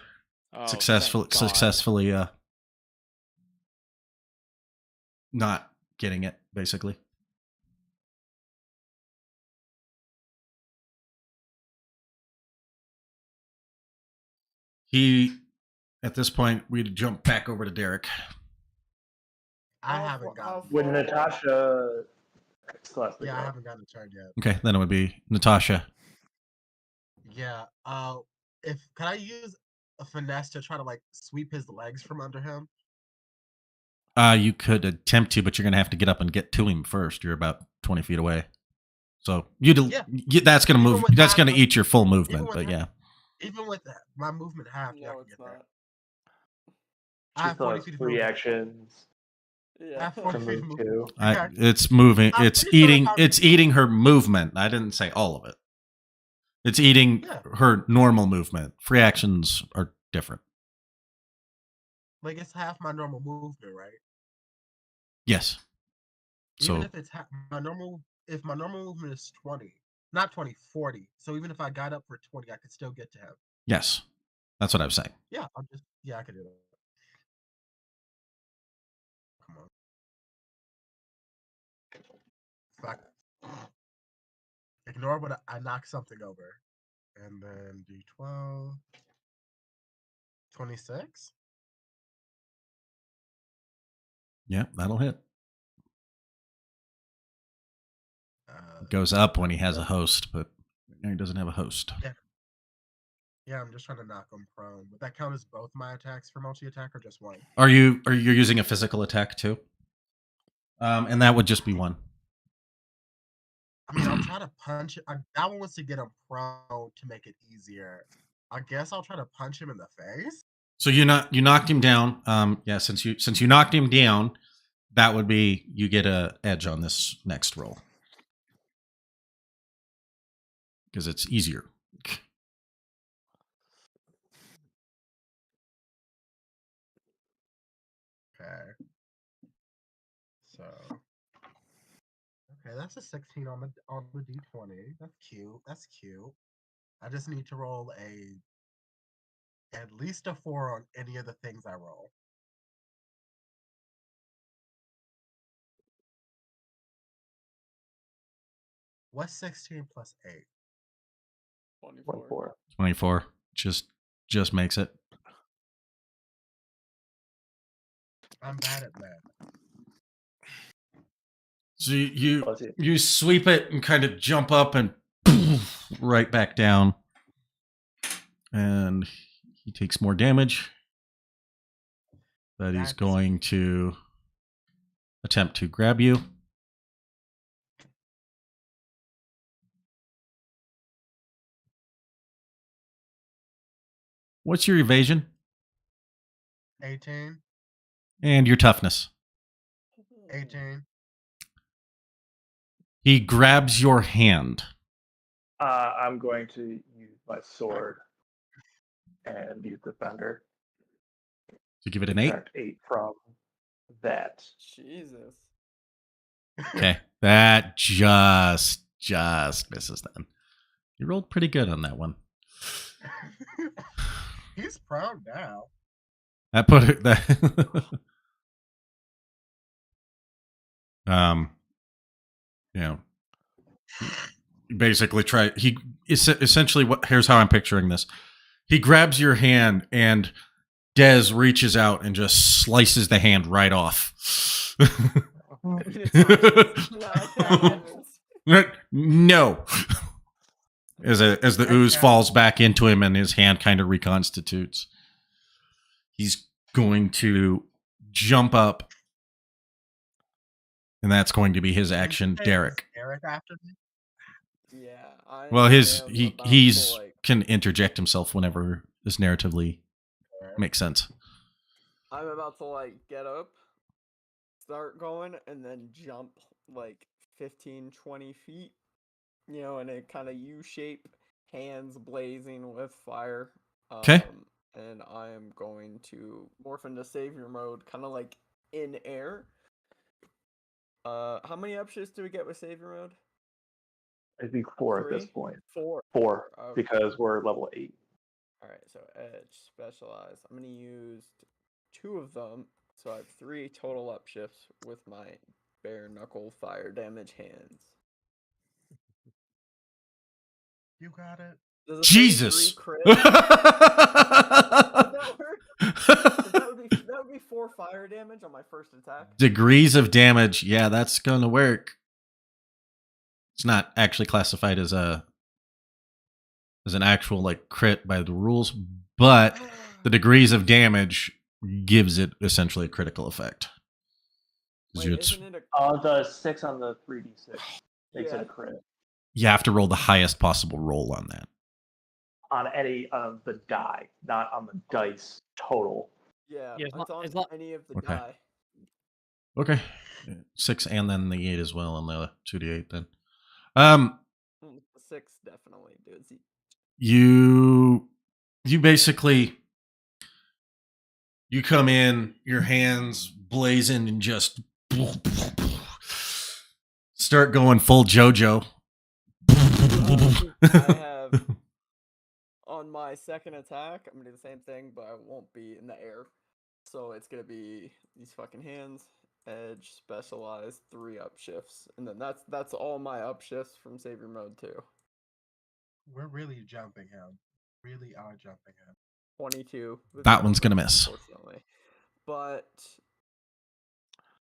God. Successfully not getting it, basically. He, at this point, we'd jump back over to Derek. I How haven't fa- how gotten. When far- Natasha. Celeste, Yeah, I haven't gotten a turn yet. Okay, then it would be Natasha. Yeah. Can I use a finesse to try to like sweep his legs from under him? You could attempt to, but you're gonna have to get up and get to him first. You're about 20 feet away, so that's gonna Even move. with That's that, gonna but- eat your full movement. with But that- yeah, Even with my movement half, yeah, I No, can it's get there. not. I She have still 40 has feet of 3 movement. actions I Yeah. have 40 to feet of move movement. to. Okay. it's moving. I'm It's pretty sure eating. if I- It's eating her movement. I didn't say all of it. It's eating Yeah. her normal movement. Free actions are different. Like it's half my normal movement, right? Yes. Even So if it's if my normal movement is 20, not 20, 40. So even if I got up for 20, I could still get to him. yes, that's what I'm saying. Yeah, I could do that. Come on. Fuck. Ignore what I knock something over. And then D12. 26? Yeah, that'll hit. Uh, It goes up when he has a host, but right now he doesn't have a host. yeah, I'm just trying to knock him prone. Would that count as both my attacks for multi-attack or just one? Are you using a physical attack too? And that would just be one. I mean, I'll try to punch it. That one was to get him prone to make it easier. I guess I'll try to punch him in the face. So you knocked him down. Yeah, since you knocked him down, that would be you get a edge on this next roll because it's easier. Okay. So, okay, that's a 16 on the d20. That's cute. That's cute. I just need to roll at least a 4 on any of the things I roll. What's 16 plus 8? 24. 24. 24 just makes it. I'm bad at math. So Plus it. you sweep it and kind of jump up and right back down, and he takes more damage. But he's That's- going to attempt to grab you. What's your evasion 18. and your toughness? 18. He grabs your hand. I'm going to use my sword and use Defender. To give it an 8. Subtract 8 from that. Jesus. Okay, that just misses then. You rolled pretty good on that one. He's proud now. That put it that. You know, basically try. He essentially what? Here's how I'm picturing this. He grabs your hand and Dez reaches out and just slices the hand right off. No. As the ooze falls back into him and his hand kind of reconstitutes. He's going to jump up. And that's going to be his action, Derek. Derek after me? Yeah. Well, am about he's to, like, can interject himself whenever this narratively makes sense. I'm about to like get up, start going, and then jump like 15, 20 feet, you know, in a kind of U shape, hands blazing with fire. Okay. And I am going to morph into savior mode, kind of like in air. How many upshifts do we get with savior mode? I think 4 at this 3? point. 4. 4, Okay. because we're level 8. Alright, so edge, specialize. I'm gonna use 2 of them, so I have 3 total upshifts with my bare knuckle fire damage hands. You got it. Does a Jesus. 33 crit? Does that work? 'Cause that would be 4 fire damage on my first attack. Degrees of damage. Yeah, that's going to work. It's not actually classified as an actual like crit by the rules, but the degrees of damage gives it essentially a critical effect. 'Cause Wait, it's- isn't it The 6 on the 3d6 makes Yeah. it a crit. you have to roll the highest possible roll on that. On any of the die, not on the dice total. Yeah, Yeah, it's on as lo- any of the Okay. die. Okay. 6 and then the 8 as well on the 2d8 then. The 6 definitely, dude. You basically you come in, your hands blazing and just start going full JoJo. I have on my second attack, I'm gonna do the same thing, but I won't be in the air. So it's gonna be these fucking hands, edge, specialized, 3 upshifts, and then that's all my upshifts from savior mode too. We're really jumping him. Really are jumping him. 22. with That one's gonna miss, miss. unfortunately. But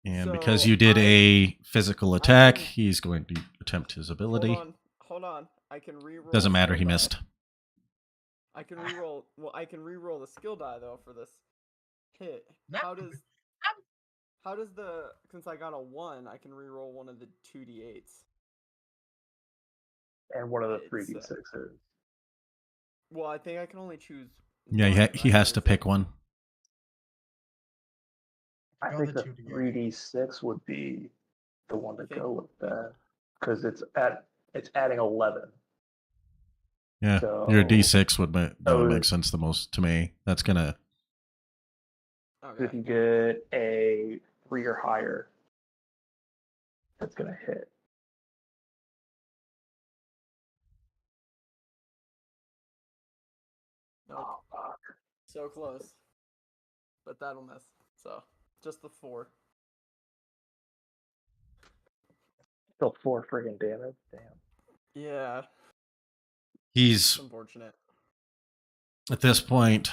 And because So you did I- a physical attack, can- he's going to attempt his ability. Hold on. I can re-roll. Doesn't matter, skill he die. missed. I can re-roll. Well, I can re-roll the skill die though for this hit. Not- How does the since I got a 1, I can re-roll one of the 2d8s. And one of the It's, 3d6s. Well, I think I can only choose. Yeah, one, he right? has Or to is pick it- one. I Go think the the 2d8. 3d6 would be the one to Okay. go with that because it's adding 11. Yeah, So- your D6 that would so- make sense the most to me. That's gonna. Okay. If you get a 3 or higher, that's gonna hit. Nope. Oh fuck! So close. But that'll miss. So just the 4. Still 4 friggin' damage. Damn. Yeah, He's it's unfortunate. at this point.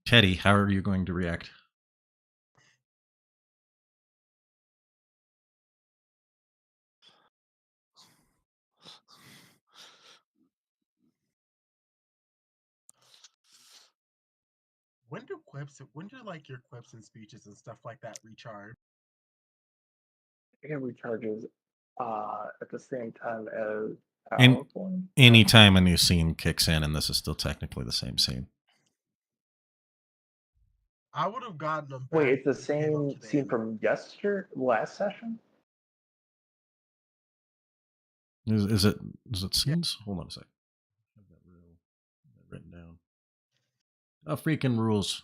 Teddy, how are you going to react? When do like your quips and speeches and stuff like that recharge? It recharges at the same time as In- PowerPoint. Anytime a new scene kicks in, and this is still technically the same scene. I would have gotten them. Wait, back it's the if it came up same today. scene from last session? Is it scenes? Hold on a sec. I have that written down. Oh, freaking rules.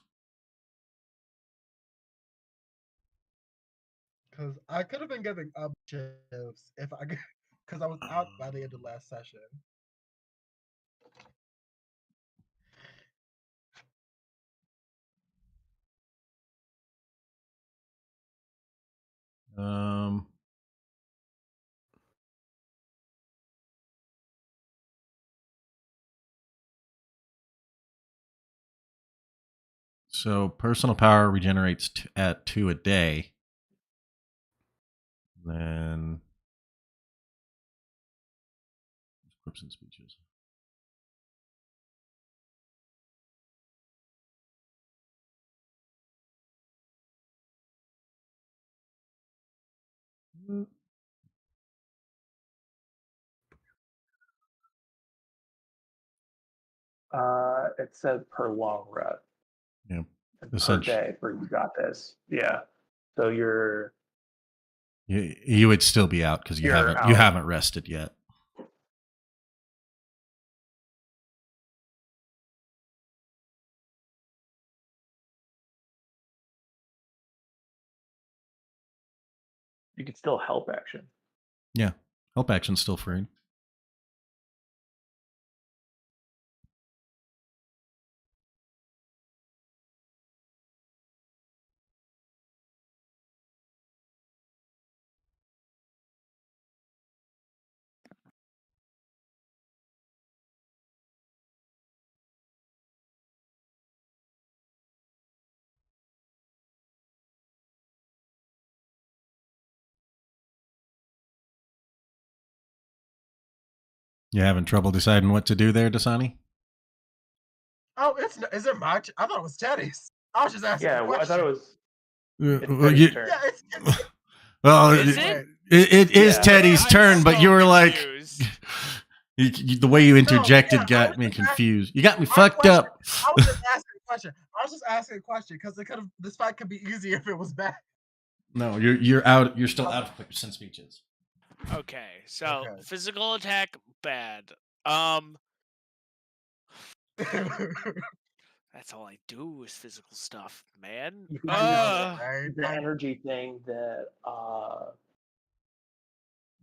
Because I could have been giving up shifts if I because I was out by the end of last session. Um. So personal power regenerates at 2 a day. Then quips and speeches. It says per long rest. Yeah. Per Essentially. day for you got this. Yeah. So you're You would still be out because you You're haven't out. rested yet. you can still help action. Yeah. Help action's still free. You having trouble deciding what to do there, Dasani? Oh, is it my? I thought it was Teddy's. I was just asking. Yeah, a well, I thought it question. was it's Well, Teddy's turn. Yeah, it's well, Is Wait, it is Yeah. Teddy's I'm turn, but so you were like, confused. the way you interjected yeah, I got was me just asking- confused. You got me my fucked question- up. I was just asking a question. I was just asking a question because this fight could be easier if it was back. No, you're out. You're still out of quips and speeches. Okay, so Okay. physical attack bad. That's all I do is physical stuff, man. You can I know, Uh, right? the energy thing that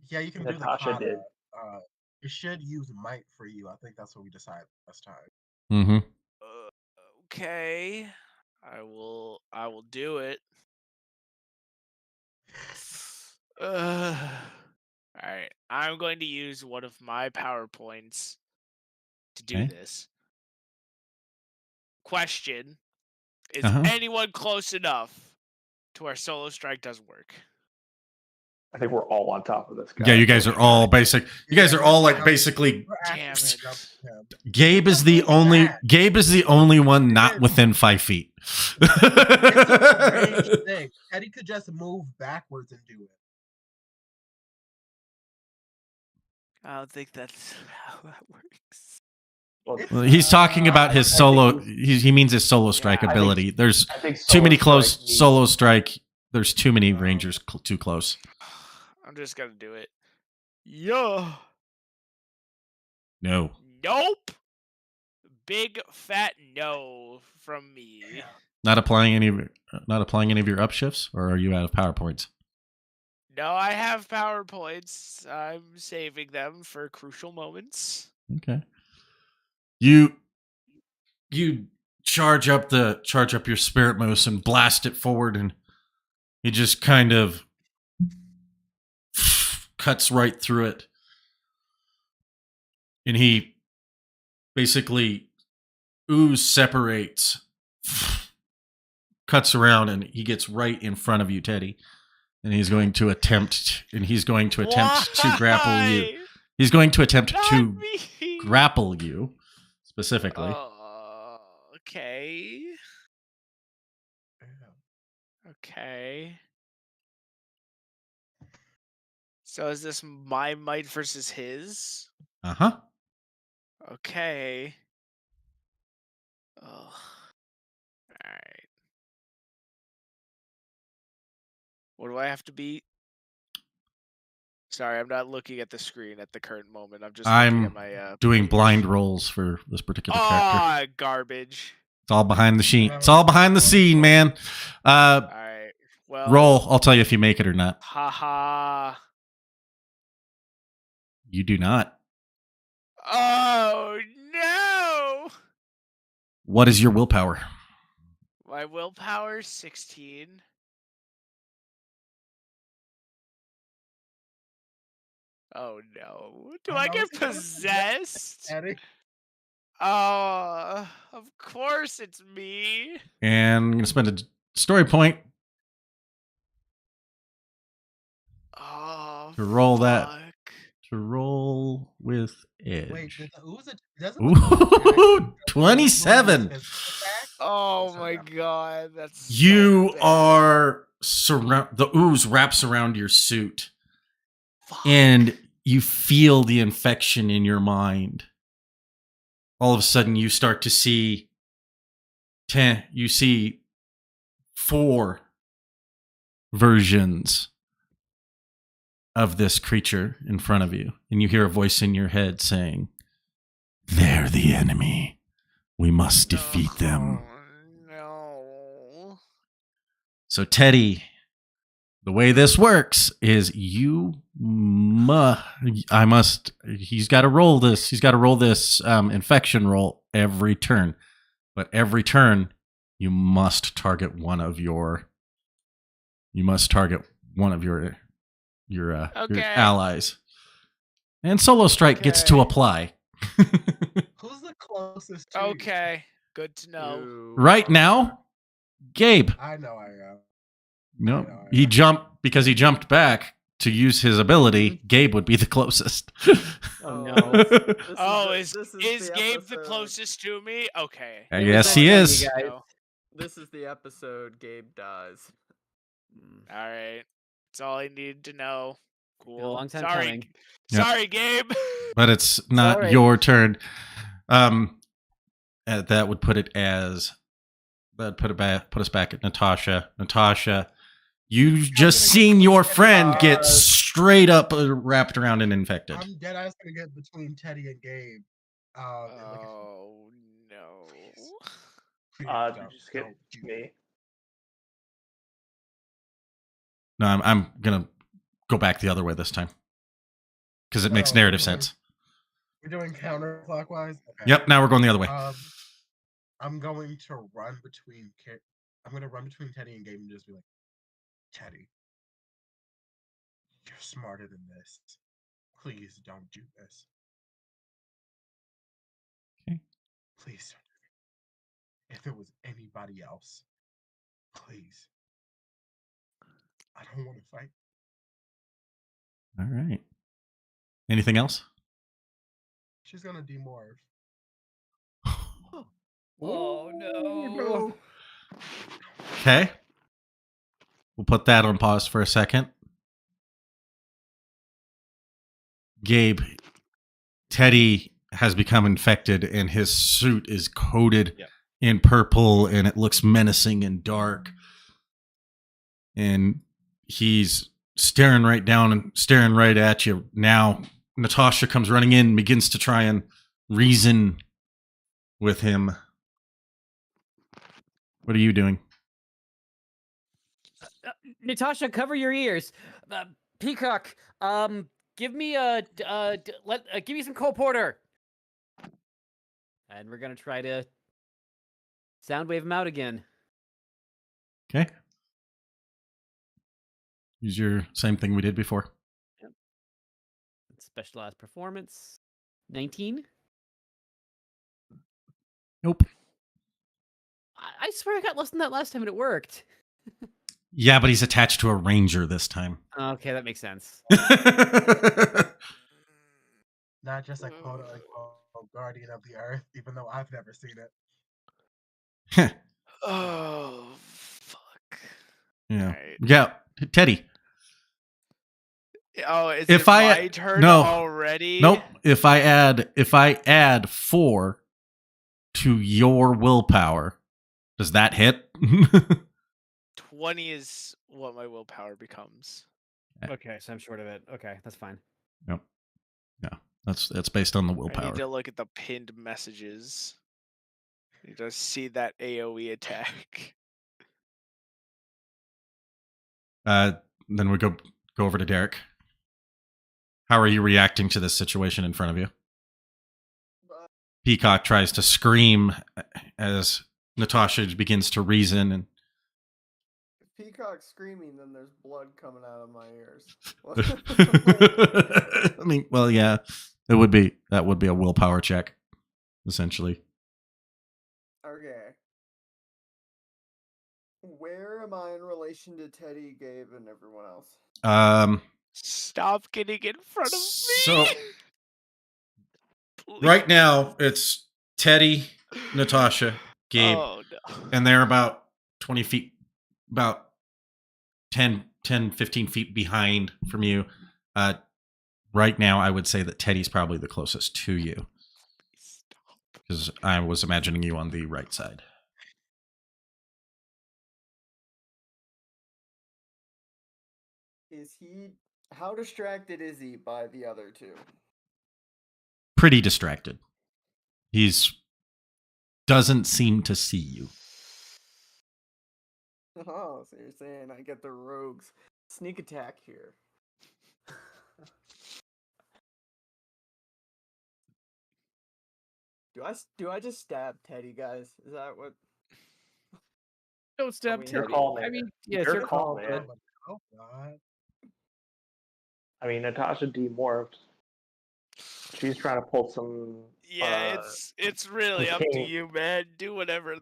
Yeah, you can Natasha do the did. kata. It should use might for you. I think that's what we decided last time. Mm-hmm. okay, I will do it. All right, I'm going to use one of my power points to do Okay. this. question: is Uh-huh. anyone close enough to where solo strike doesn't work? I think we're all on top of this guy. Yeah, you guys are all basic. You guys are all like we're- basically. We're Damn actually it. jumping him. Gabe is the What's only. that? Gabe is the only one not is. within 5 feet. It's a range thing. Teddy could just move backwards and do it. I don't think that's how that works. Well, It's- Well, he's talking about his I solo. think He means his solo strike I think- ability. There's I think too many Solo close Strike needs- solo strike. There's too many Oh. rangers too close. I'm just gonna do it. Yo. No. Nope. Big fat no from me. Not applying any of your upshifts, or are you out of PowerPoints? No, I have PowerPoints. I'm saving them for crucial moments. Okay. You charge up your spirit moose and blast it forward, and he just kind of cuts right through it. And he basically ooze separates, cuts around, and he gets right in front of you, Teddy. And he's going to attempt to grapple you. Why? He's going to attempt Not to me. grapple you specifically. Okay. Okay. So is this my might versus his? Uh-huh. Okay. Oh. Alright. What do I have to beat? Sorry, I'm not looking at the screen at the current moment. I'm just looking I'm at my doing page. blind rolls for this particular character. Ah, garbage. It's all behind the scene. It's all behind the scene, man. Alright. Well, Roll. I'll tell you if you make it or not. haha. You do not. Oh no! What is your willpower? My willpower 16. Oh no. Do Oh, I no, get it's not possessed? Teddy. Oh, of course it's me. And I'm going to spend a story point Oh, to roll that. fuck. To roll with edge. Wait, does the ooze doesn't Ooh, 27. Oh Sorry, my I'm- god, that's so You bad. are the ooze wraps around your suit, Fuck. and you feel the infection in your mind. All of a sudden, you start to see 10. You see 4 versions of this creature in front of you, and you hear a voice in your head saying, "They're the enemy. We must defeat them." No. So, Teddy, the way this works is he's got to roll this. He's got to roll this infection roll every turn. But every turn, you must target one of your your Okay. allies. And Solo Strike gets to Okay. apply. Who's the closest to you? Okay, good to know. You Right are- now, Gabe. I know I am. No, know, I he know. jumped back to use his ability. Gabe would be the closest. Oh no. This Oh, the- is this is the Gabe the episode- closest to me? Okay. I It was guess nice he knowing is. you guys. No. This is the episode Gabe dies. All right. That's all I needed to know. Cool. long time Sorry. coming. Yep. Sorry, Gabe. But it's not alright. your turn. That would put us back at Natasha. Natasha, you've just seen your friend get straight up wrapped around and infected. I'm dead ass gonna get between Teddy and Gabe. And like, Oh no. please Did don't, you just hit don't do me? No, I'm gonna go back the other way this time because it makes Oh, narrative okay. sense. We're doing counterclockwise. Okay. Yep. Now we're going the other way. I'm going to run between. I'm gonna run between Teddy and Gabe and just be like, Teddy, you're smarter than this. Please don't do this. Okay. Please don't. If it was anybody else, please. I don't want to fight. All right. Anything else? She's gonna demorph. Oh no. Okay. We'll put that on pause for a second. Gabe, Teddy has become infected and his suit is coated Yep. in purple and it looks menacing and dark. And he's staring right down and staring right at you. Now, Natasha comes running in and begins to try and reason with him. What are you doing? Natasha, cover your ears. Peacock, give me give me some Cole Porter. And we're gonna try to sound wave him out again. Okay. Use your same thing we did before. Specialized performance. 19. Nope. I swear I got less than that last time and it worked. Yeah, but he's attached to a ranger this time. Okay, that makes sense. Not just a quote unquote guardian of the earth, even though I've never seen it. Oh, fuck. Yeah. Alright. Yeah. Teddy. Oh, is If it I- my turn no. already? Nope. If I add 4 to your willpower, does that hit? 20 is what my willpower becomes. Okay, so I'm short of it. Okay, that's fine. Yep. Yeah. That's based on the I willpower. need to look at the pinned messages. I need to see that AoE attack. Then we go over to Derek. How are you reacting to this situation in front of you? Peacock tries to scream as Natasha begins to reason, and If Peacock's screaming, then there's blood coming out of my ears. I mean, well, yeah, that would be a willpower check, essentially. Okay. Where am I in relation to Teddy, Gabe, and everyone else? Stop getting in front of me. So right now it's Teddy, Natasha, Gabe, Oh no. and they're about 20 feet, about 10, 15 feet behind from you. Right now, I would say that Teddy's probably the closest to you Stop. because I was imagining you on the right side. Is he? How distracted is he by the other two? Pretty distracted. He's doesn't seem to see you. Oh, so you're saying I get the rogues sneak attack here? Do I just stab Teddy, guys? Is that what? Don't stab mean, Your Teddy. call, I man. mean, yeah, Your it's call, man. Oh God. I mean, Natasha demorphed. She's trying to pull some. Yeah, it's really up to king- you, man. Do whatever.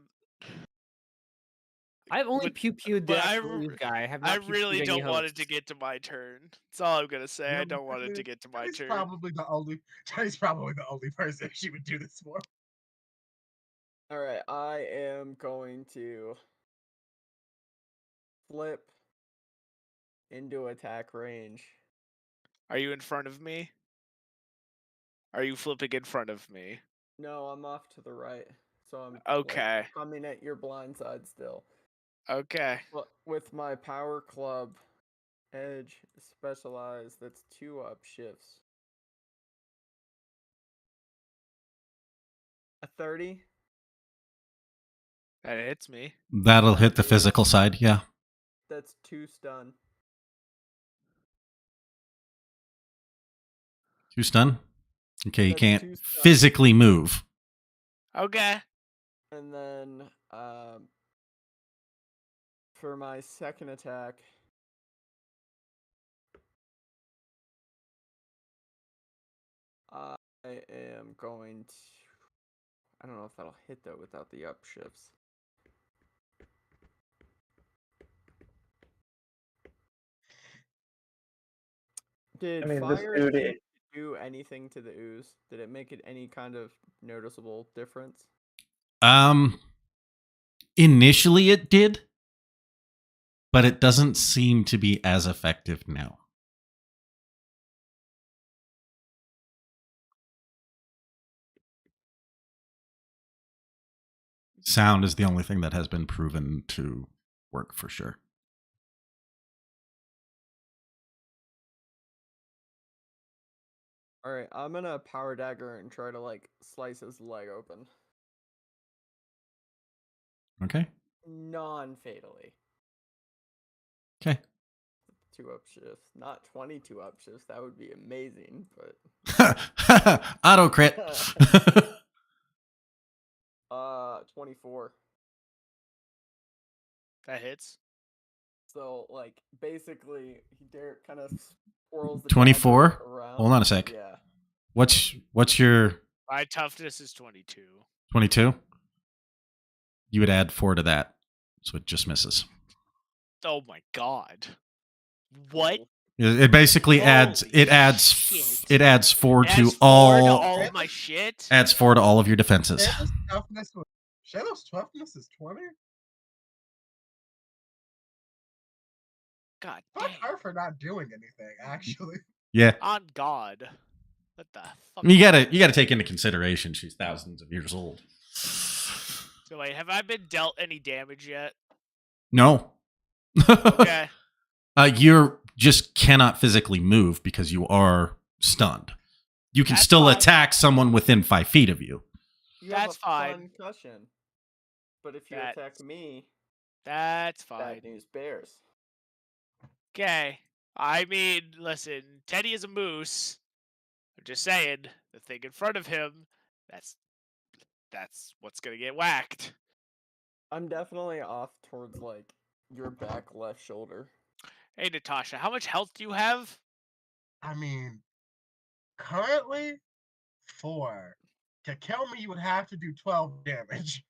I've only But- pew-pewed but that I blue guy. I have I not really pew-pewed any don't want it to hosts. get to my turn. That's all I'm gonna say. I Yeah, don't want it to Teddy's- get to my Teddy's turn. probably the only. Teddy's probably the only person she would do this for. All right, I am going to flip into attack range. Are you in front of me? Are you flipping in front of me? No, I'm off to the right, so I'm Okay. like, coming at your blind side still. Okay. But with my power club edge specialized, that's 2 up shifts. A 30. That hits me. That'll hit the physical side. Yeah. That's 2 stun. 2 stun. Okay, you That's can't 2 stun. physically move. Okay. And then for my second attack, I am going to I don't know if that'll hit though without the upshifts. Did I mean, this fire dude, damage do anything to the ooze? Did it make it any kind of noticeable difference? Initially it did, but it doesn't seem to be as effective now. Sound is the only thing that has been proven to work for sure. All right, I'm gonna power dagger and try to like slice his leg open, Okay. non-fatally. Okay. 2 upshifts, not 22 upshifts. That would be amazing, but Auto crit. 24. That hits. So like basically, he kind of swirls the 24? dagger around. Hold on a sec. Yeah. What's your My toughness is 22. 22? You would add 4 to that, so it just misses. Oh my god. What? It basically adds Holy it adds shit. it adds 4 Adds to 4 to all all of my shit? adds 4 to all of your defenses. Shadow's toughness is 20? God Fuck damn. her for not doing anything, actually. Yeah. On God. What the fuck? You gotta take into consideration she's thousands of years old. So wait, have I been dealt any damage yet? No. Okay. You just cannot physically move because you are stunned. You can That's still fine. attack someone within 5 feet of you. You That's have a fine. concussion. But if you That's attack me, That's fine. bad news bears. Okay. I mean, listen, Teddy is a moose. I'm just saying, the thing in front of him, that's what's gonna get whacked. I'm definitely off towards like your back left shoulder. Hey Natasha, how much health do you have? I mean, currently 4. To kill me, you would have to do 12 damage.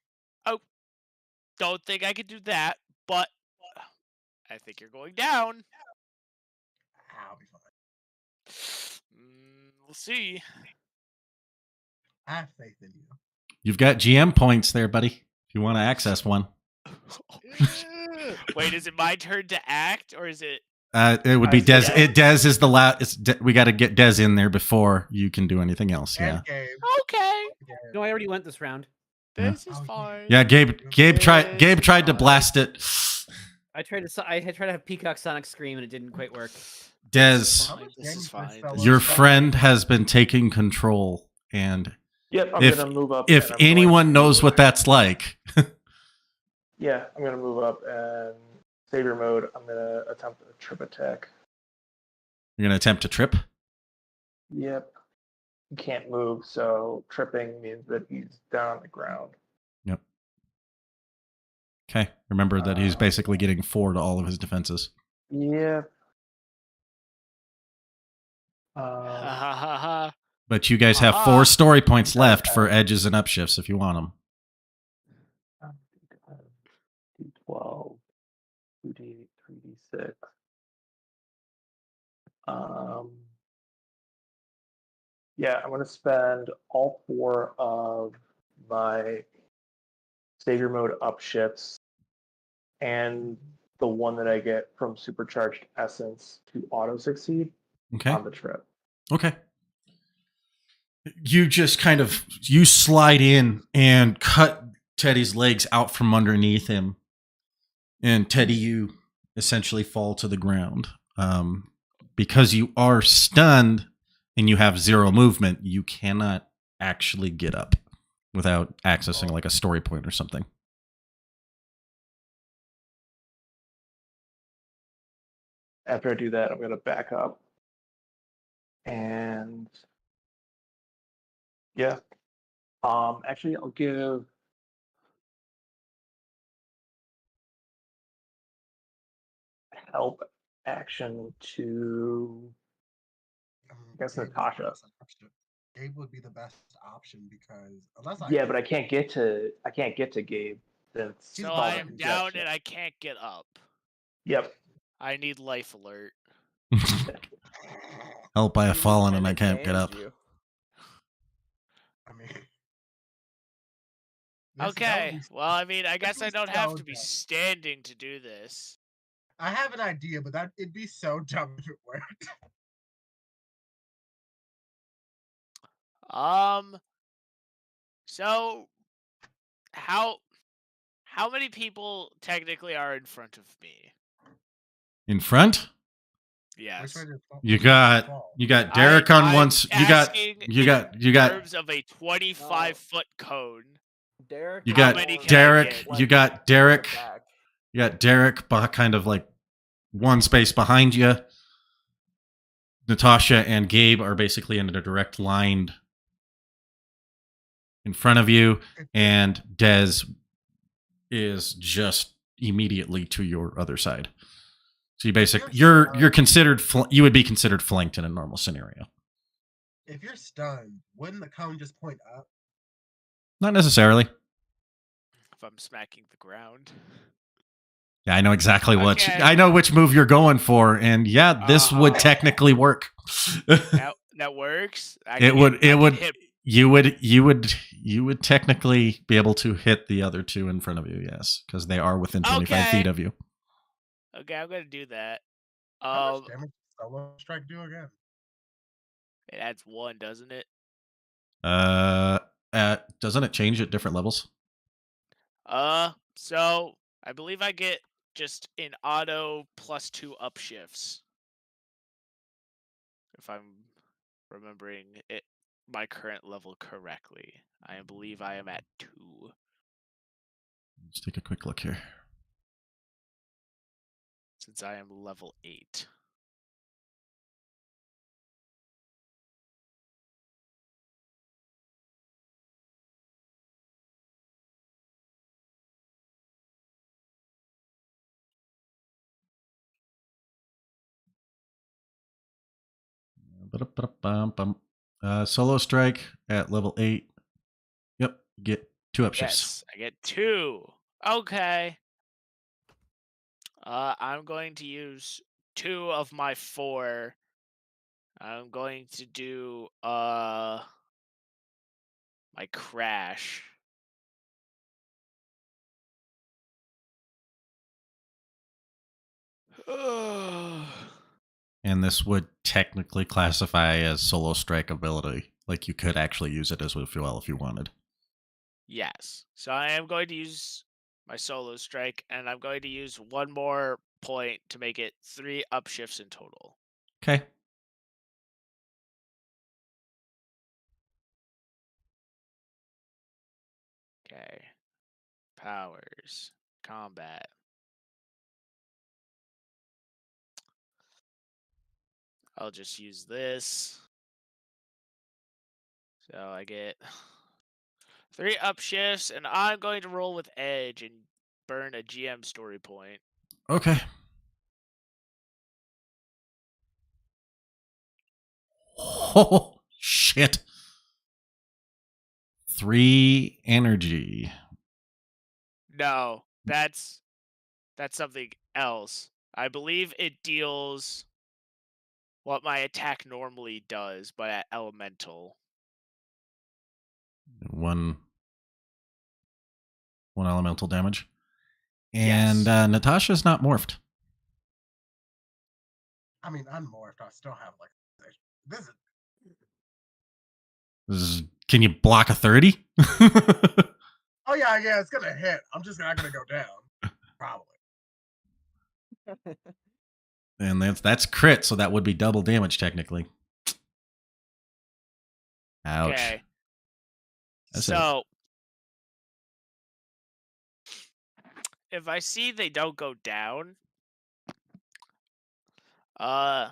Don't think I could do that, but I think you're going down. I'll be fine. We'll see. I have faith in you. You've got GM points there, buddy. If you want to access one. Wait, is it my turn to act, or is it? It would be I Des. see. Des is the last. We got to get Des in there before you can do anything else. Yeah. And Gabe. Okay, No, I already went this round. this is Oh, fine. Yeah. Gabe tried. Gabe This tried to is blast it. I tried to have Peacock Sonic scream and it didn't quite work. Des, How much This is damage fine. this fellow your is taking? friend has been taking control, and Yep, I'm If- gonna move up. if and I'm going anyone to- knows what that's like, Yeah, I'm gonna move up and savior mode. I'm gonna attempt a trip attack. you're gonna attempt to trip. Yep. He can't move, so tripping means that he's down on the ground. Yep. Okay. Remember that he's basically getting 4 to all of his defenses. Yep. Ha ha ha ha. But you guys have 4 story points left for edges and upshifts if you want them. D12, 2D8, 3D6. Yeah, I'm gonna spend all 4 of my savior mode upshifts and the one that I get from supercharged essence to auto succeed Okay. on the trip. Okay. You just kind of you slide in and cut Teddy's legs out from underneath him, and Teddy, you essentially fall to the ground. Because you are stunned and you have 0 movement, you cannot actually get up without accessing like a story point or something. After I do that, I'm gonna back up. And yeah. Actually I'll give help action to I guess Natasha. Gabe would be the best option because unless I Yeah, but I can't get to Gabe. That's He's So called I a am behind you. down congestion. and I can't get up. Yep. I need life alert. Help! I have He just fallen and I kinda can't get cans up. you. I mean, that would Okay. be Well, I mean, I guess be I don't have so to be dumb. standing to do this. I have an idea, but it'd be so dumb if it worked. Um. So how many people technically are in front of me? In front, Which Yes. way did it fall? you Which way did it got fall? Derek on I'm once. asking You in got terms of a 25-foot cone. Derek. you is got many going, can I Derek. get? You like, got to the Derek. back. You got Derek, kind of like one space behind you. Natasha and Gabe are basically in a direct line in front of you, and Dez is just immediately to your other side. So you're considered you would be considered flanked in a normal scenario. If you're stunned, wouldn't the cone just point up? Not necessarily. If I'm smacking the ground. Yeah, I know exactly Okay. I know which move you're going for, and yeah, this would technically work. That works. You would technically be able to hit the other two in front of you, yes, because they are within 25 feet of you. Okay, I'm gonna do that. How much damage does Solo Strike do again? It adds 1, doesn't it? Doesn't it change at different levels? So I believe I get just an auto +2 upshifts. If I'm remembering it my current level correctly. I believe I am at 2. Let's take a quick look here. Since I am level 8. Solo Strike at level 8. Yep, get 2 upshifts. Yes, I get 2. Okay. I'm going to use 2 of my 4. I'm going to do my crash. And this would technically classify as Solo Strike ability. Like you could actually use it as well if you wanted. Yes. So I am going to use my solo strike, and I'm going to use 1 more point to make it 3 upshifts in total. Okay. Okay. Powers. Combat. I'll just use this. So I get 3 upshifts, and I'm going to roll with edge and burn a GM story point. Okay. Oh, shit. 3 energy. No, that's something else. I believe it deals what my attack normally does, but at elemental. 1 elemental damage. And Yes. Natasha's not morphed. I mean, unmorphed, I still have like this. Can you block a 30? Oh yeah, it's gonna hit. I'm just not gonna go down. Probably. And that's crit, so that would be double damage technically. Ouch. Okay. That's So if I see they don't go down, I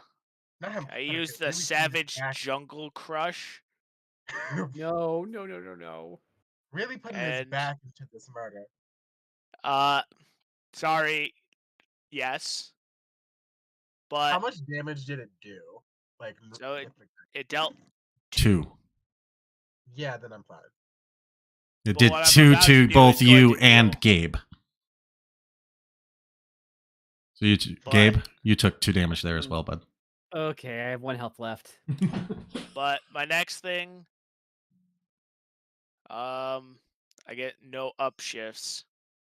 use the Savage Jungle Crush. No. Really putting his back into this murder. Sorry. Yes. But how much damage did it do? Like, so it dealt 2. Yeah, then I'm fine. It Well, did what I'm two about to do both is going you to and deal- Gabe. So But- Gabe, you took 2 damage there as well, bud. Okay, I have 1 health left. But my next thing, I get no upshifts.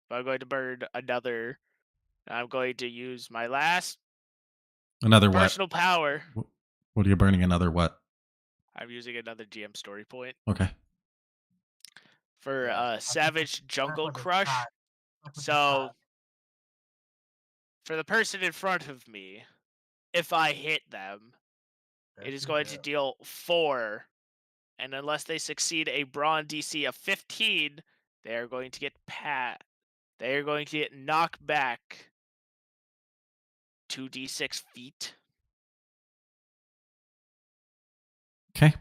So I'm going to burn another. I'm going to use my last Another what? personal power. What are you burning? Another what? I'm using another GM story point Okay. for Yeah. Savage Jungle Up with the Crush. tie. Up with the So tie. for the person in front of me, if I hit them, it Yes, is you going to do. deal 4. And unless they succeed a brawn DC of 15, they are going to get They are going to get knocked back 2d6 feet. Okay.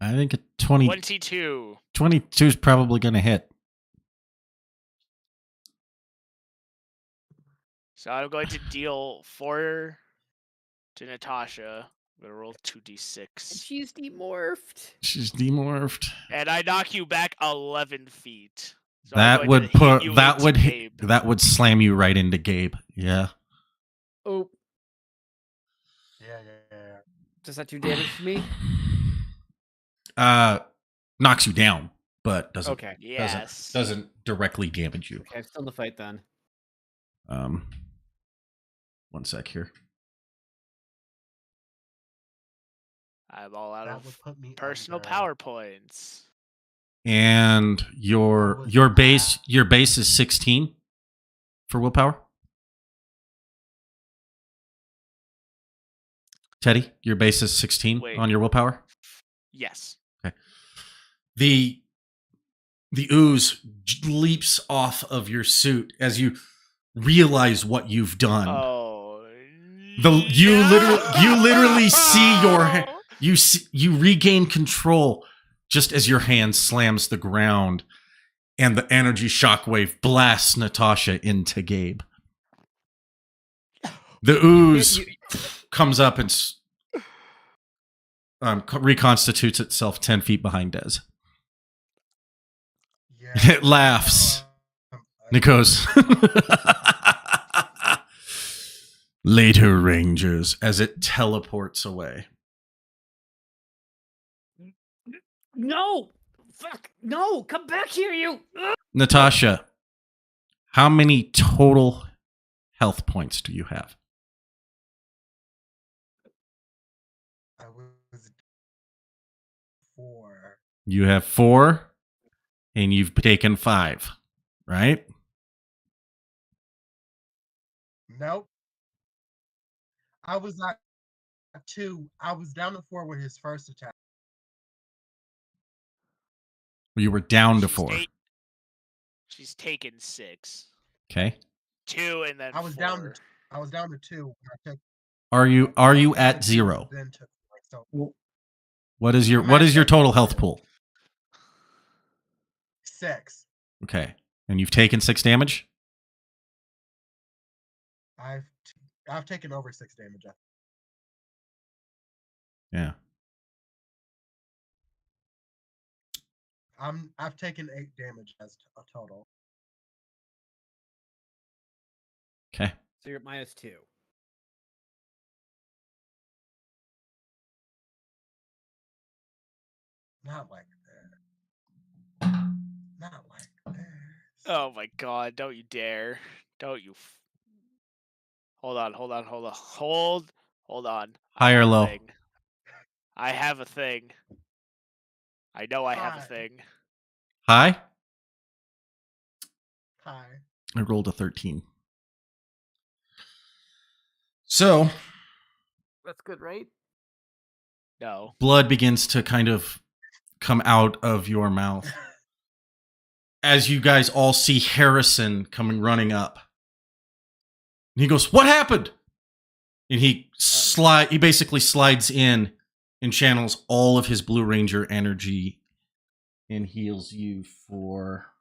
I think a 22. 22 is probably going to hit. So I'm going to deal 4 to Natasha. I'm going to roll 2d6. She's demorphed. She's demorphed. And I knock you back 11 feet. So I'm That going would to hit put you that into would Gabe. hit, that would slam you right into Gabe. Yeah. Oh, Yeah. does that do damage to me? Knocks you down, but doesn't Okay. Yes. doesn't directly damage you. Okay, I'm still in the fight then. 1 sec here. I'm all out That would of put me personal under. power points. And your What was your that? base is 16 for willpower. Teddy, your base is 16 Wait. on your willpower. Yes. The ooze leaps off of your suit as you realize what you've done. Oh. You literally see your you regain control just as your hand slams the ground and the energy shockwave blasts Natasha into Gabe. The ooze comes up and reconstitutes itself 10 feet behind Dez. Yeah. It laughs. Um, And it goes, later, Rangers, as it teleports away. No! Fuck! No! Come back here, you! Ugh! Natasha, how many total health points do you have? I was 4. You have 4, and you've taken 5, right? Nope. I was at 2. I was down to 4 with his first attack. You were down to She's 4. She's taken 6. Okay. 2 and then I was 4. down to 2 when I took. Are you I was down at to 2, 0? Then took, so What is your I'm at total 6. health pool? 6. Okay. And you've taken 6 damage? I've taken over 6 damage. Yeah. I've taken 8 damage as a total. Okay. So you're at -2. Not like that. Not like that. Oh my god, don't you dare. Don't you. Hold on. Hold on. High or low? I have a thing. I know I have a High. thing. High? Hi. I rolled a 13. So, That's good, right? No. blood begins to kind of come out of your mouth as you guys all see Harrison coming running up. And he goes, "What happened?" And he basically slides in and channels all of his Blue Ranger energy and heals you for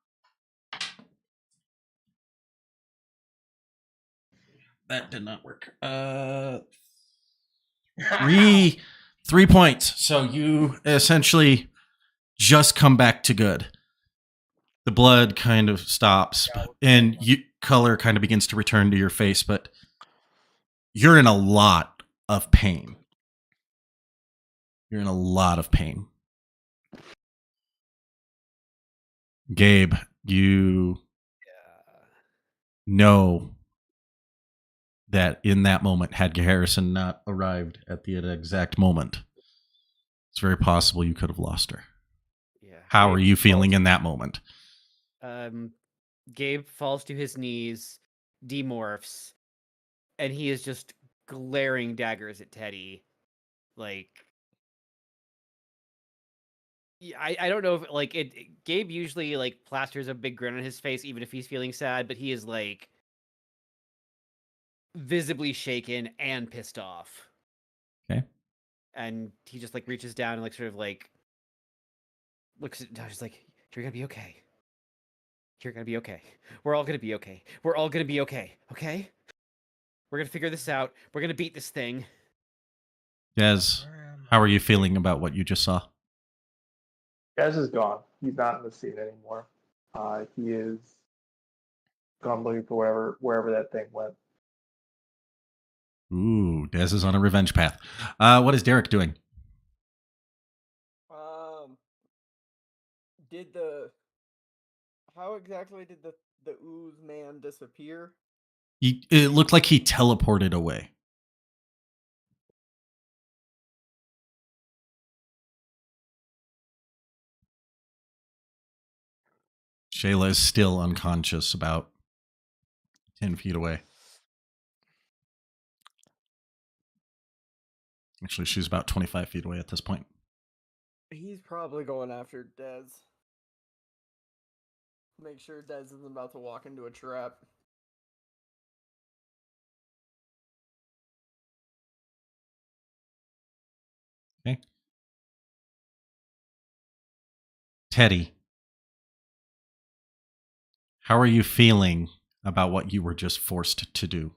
that did not work. 3 points. So you essentially just come back to good. The blood kind of stops, and color kind of begins to return to your face, but you're in a lot of pain. You're in a lot of pain. Gabe, you know that in that moment, had Harrison not arrived at the exact moment, it's very possible you could have lost her. Yeah. How are you feeling in that moment? Gabe falls to his knees, demorphs, and he is just glaring daggers at Teddy. Like, I don't know if like Gabe usually like plasters a big grin on his face even if he's feeling sad, but he is like visibly shaken and pissed off. Okay. And he just like reaches down and like sort of like looks at Josh, like, "You're gonna be okay. You're gonna be okay. We're all gonna be okay. We're all gonna be okay. Okay? We're gonna figure this out. We're gonna beat this thing." Des, how are you feeling about what you just saw? Gaz is gone. He's not in the scene anymore. He is gone looking for wherever that thing went. Ooh, Des is on a revenge path. What is Derek doing? Did how exactly did the ooze man disappear? It looked like he teleported away. Shayla is still unconscious, about 10 feet away. Actually, she's about 25 feet away at this point. He's probably going after Dez. Make sure Dez isn't about to walk into a trap. Okay. Teddy, how are you feeling about what you were just forced to do?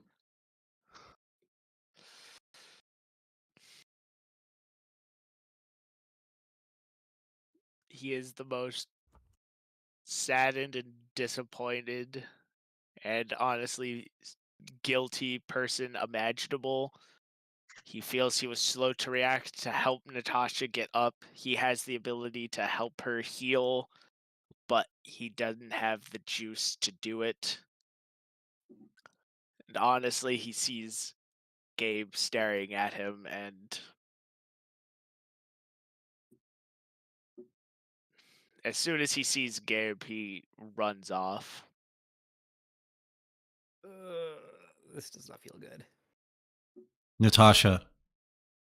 He is the most saddened and disappointed and honestly guilty person imaginable. He feels he was slow to react to help Natasha get up. He has the ability to help her heal, but he doesn't have the juice to do it. And honestly, he sees Gabe staring at him, and as soon as he sees Gabe, he runs off. This does not feel good. Natasha,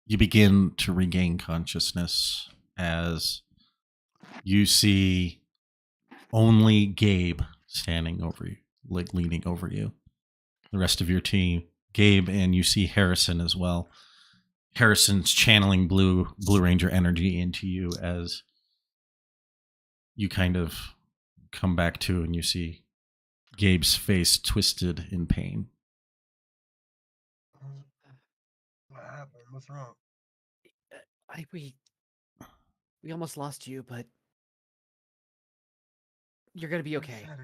you begin to regain consciousness as you see only Gabe standing over you, like leaning over you. The rest of your team, Gabe, and you see Harrison as well. Harrison's channeling Blue Ranger energy into you as you kind of come back to, and you see Gabe's face twisted in pain. What happened? What's wrong? We almost lost you, but you're gonna be Where's okay. Teddy?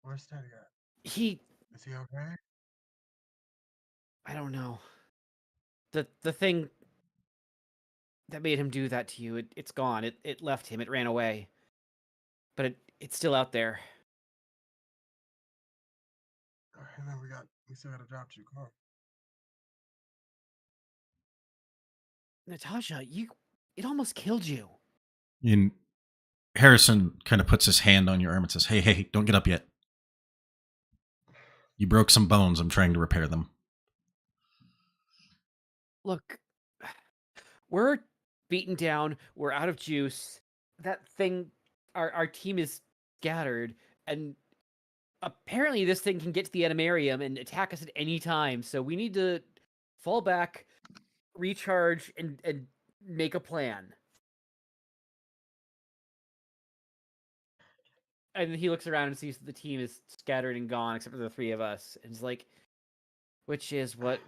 Where's Teddy at? He, Is he okay? I don't know. The thing that made him do that to you, it's gone. It left him. It ran away. But it's still out there. And then we still gotta drop you. Come on. Natasha, it almost killed you. And Harrison kind of puts his hand on your arm and says, hey, don't get up yet. You broke some bones. I'm trying to repair them. Look, we're beaten down. We're out of juice. That thing, our team is scattered, and apparently this thing can get to the animarium and attack us at any time. So we need to fall back, recharge, and make a plan. And he looks around and sees that the team is scattered and gone, except for the three of us. And he's like, Which is what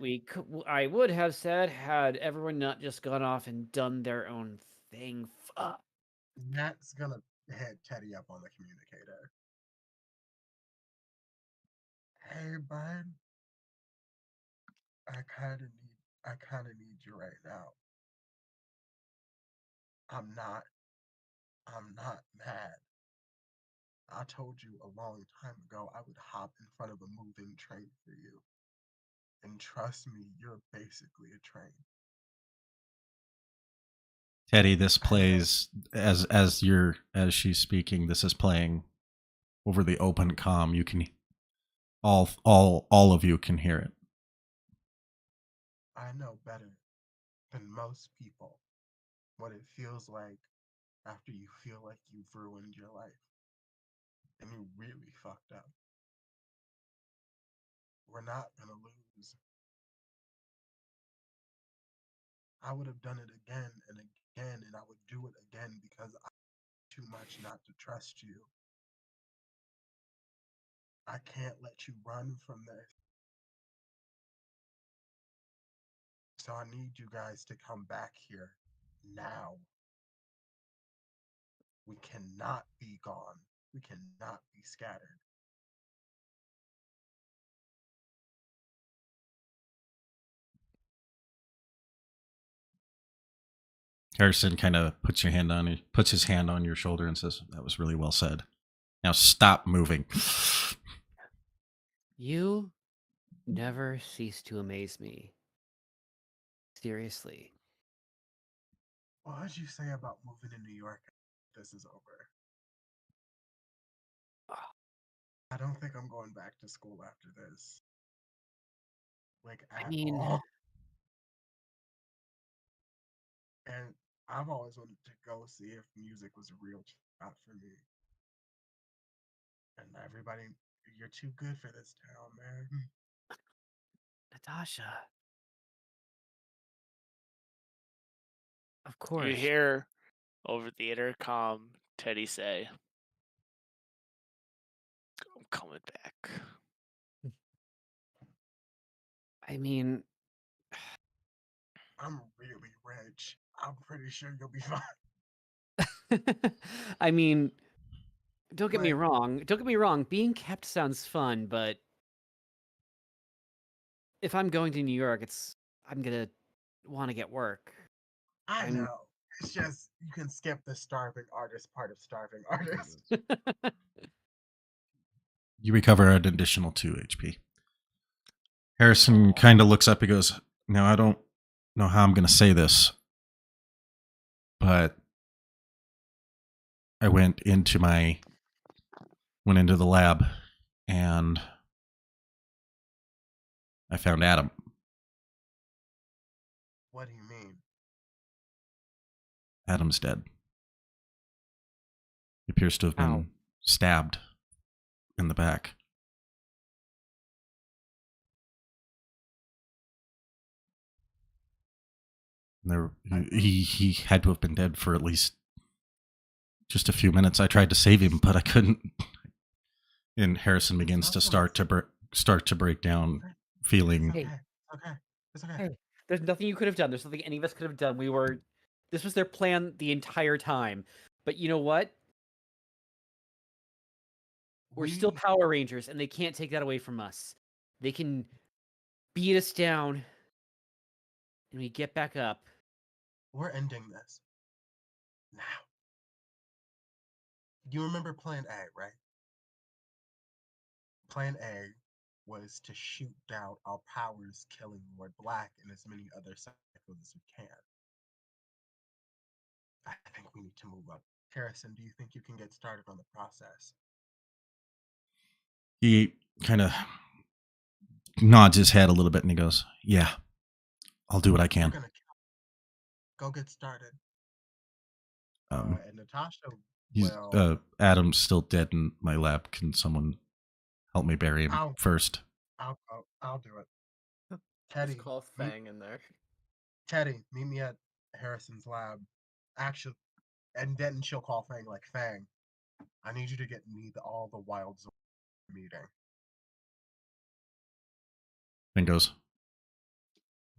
I would have said had everyone not just gone off and done their own thing. Fuck. Nat's gonna hit Teddy up on the communicator. Hey, bud, I kind of need you right now. I'm not, I'm not mad. I told you a long time ago I would hop in front of a moving train for you. And trust me, you're basically a train. Teddy, this I know. plays as she's speaking. This is playing over the open comm. You can all of you can hear it. I know better than most people what it feels like after you feel like you've ruined your life and you really fucked up. We're not gonna lose. I would have done it again and again, and I would do it again because I too much not to trust you. I can't let you run from this. So I need you guys to come back here now. We cannot be gone. We cannot be scattered. Harrison kind of puts his hand on your shoulder and says, "That was really well said. Now stop moving." You never cease to amaze me. Seriously. What did you say about moving to New York? This is over. I don't think I'm going back to school after this. Like I at mean, all. And I've always wanted to go see if music was a real shot for me. And everybody, you're too good for this town, man. Natasha, of You course. hear over the intercom Teddy say, "I'm coming back." I mean, I'm really rich. I'm pretty sure you'll be fine. I mean, don't get me But wrong. Don't get me wrong. Being kept sounds fun, but if I'm going to New York, I'm gonna want to get work. I I'm know. It's just you can skip the starving artist part of starving artist. You recover an additional 2 HP. Harrison kind of looks up. He goes, "Now I don't know how I'm going to say this, but I went into the lab and I found Adam. What do you mean? Adam's dead. He appears to have Ow. been stabbed in the back." There, he had to have been dead for at least just a few minutes. I tried to save him, but I couldn't. And Harrison begins to start to break down, It's feeling. okay. Hey. It's okay. It's okay. Hey, there's nothing you could have done. There's nothing any of us could have done. This was their plan the entire time. But you know what? We're still Power Rangers, and they can't take that away from us. They can beat us down, and we get back up. We're ending this now. You remember Plan A, right? Plan A was to shoot down our powers, killing Lord Black and as many other cycles as we can. I think we need to move up. Harrison, do you think you can get started on the process? He kind of nods his head a little bit and he goes, "Yeah, I'll do what I We're can." gonna go get started. Um, And Natasha, he's well, Adam's still dead in my lab. Can someone help me bury him I'll first? I'll do it. Just Teddy, call Fang in there. meet me at Harrison's lab. Actually, and then she'll call Fang like, Fang, I need you to get me all the wild Zord meeting. Then goes,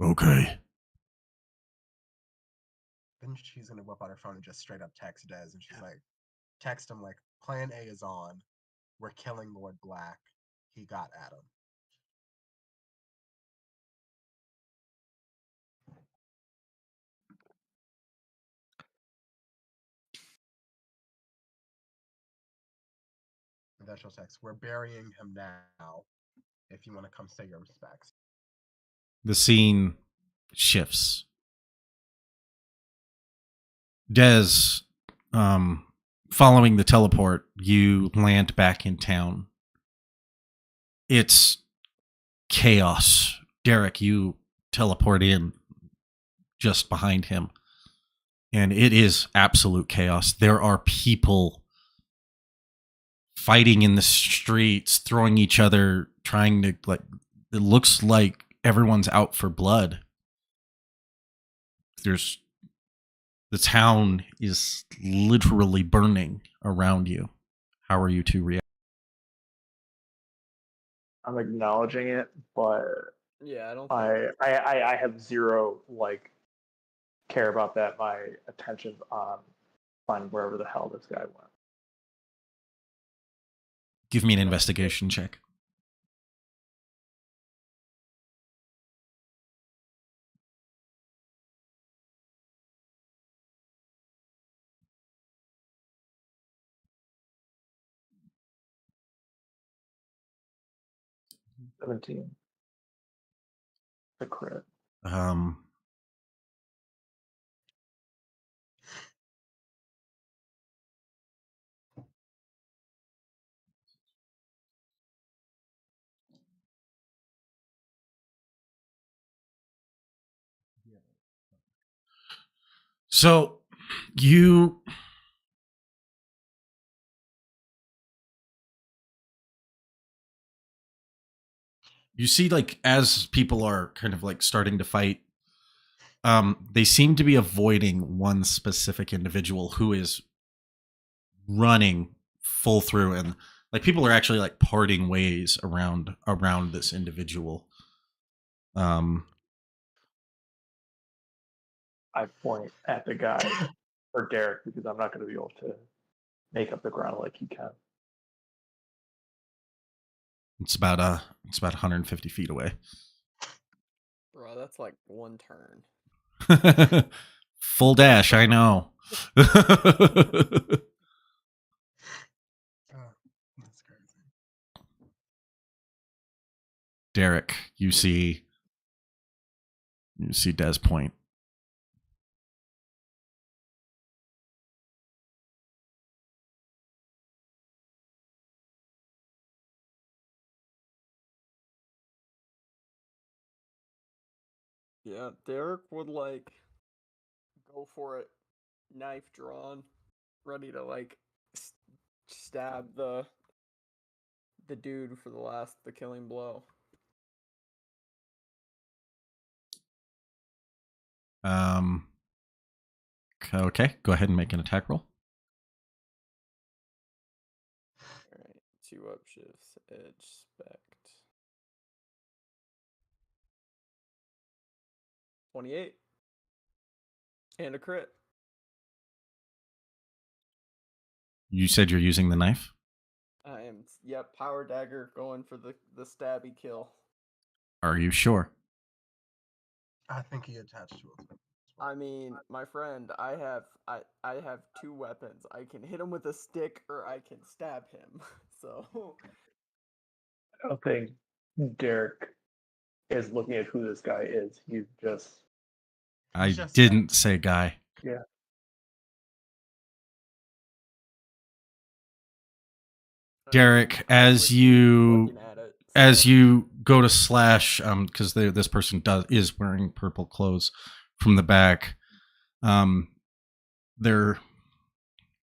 okay. Then she's gonna whip out her phone and just straight up text Dez, and she's like, text him like, Plan A is on. We're killing Lord Black. He got Adam. And then she'll text, we're burying him now. If you want to come say your respects. The scene shifts. Dez, following the teleport, you land back in town. It's chaos. Derek, you teleport in just behind him. And it is absolute chaos. There are people fighting in the streets, throwing each other, trying to, like, it looks like everyone's out for blood. The town is literally burning around you. How are you to react? I'm acknowledging it, but Yeah, I don't think I have zero like care about that. My attention's on wherever the hell this guy went. Give me an investigation check. $17. The crit. So you see, like, as people are kind of like starting to fight, they seem to be avoiding one specific individual who is running full through, and like people are actually like parting ways around this individual. I point at the guy or Derek because I'm not going to be able to make up the ground like he can. It's about 150 feet away. bro, that's like one turn. Full dash, I know. That's crazy. Derek, you see Des point. Yeah, Derek would like go for it, knife drawn, ready to like stab the dude for the killing blow. Okay, go ahead and make an attack roll. Alright, 2 upshifts, edge, spect. 28. And a crit. You said you're using the knife? I am, yep, power dagger going for the stabby kill. Are you sure? I think he attached to it. I mean, my friend, I have 2 weapons. I can hit him with a stick or I can stab him. So I don't think Derek is looking at who this guy is. He's just I just didn't say guy. yeah. Derek, as you go to slash, because this person is wearing purple clothes from the back, their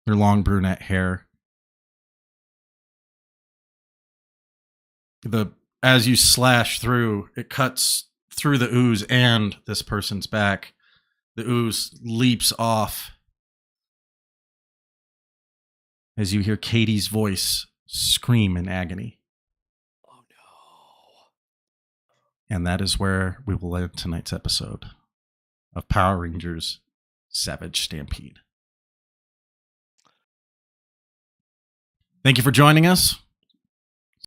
long brunette hair. As you slash through, it cuts through the ooze and this person's back. The ooze leaps off as you hear Katie's voice scream in agony. Oh no. And that is where we will end tonight's episode of Power Rangers Savage Stampede. Thank you for joining us.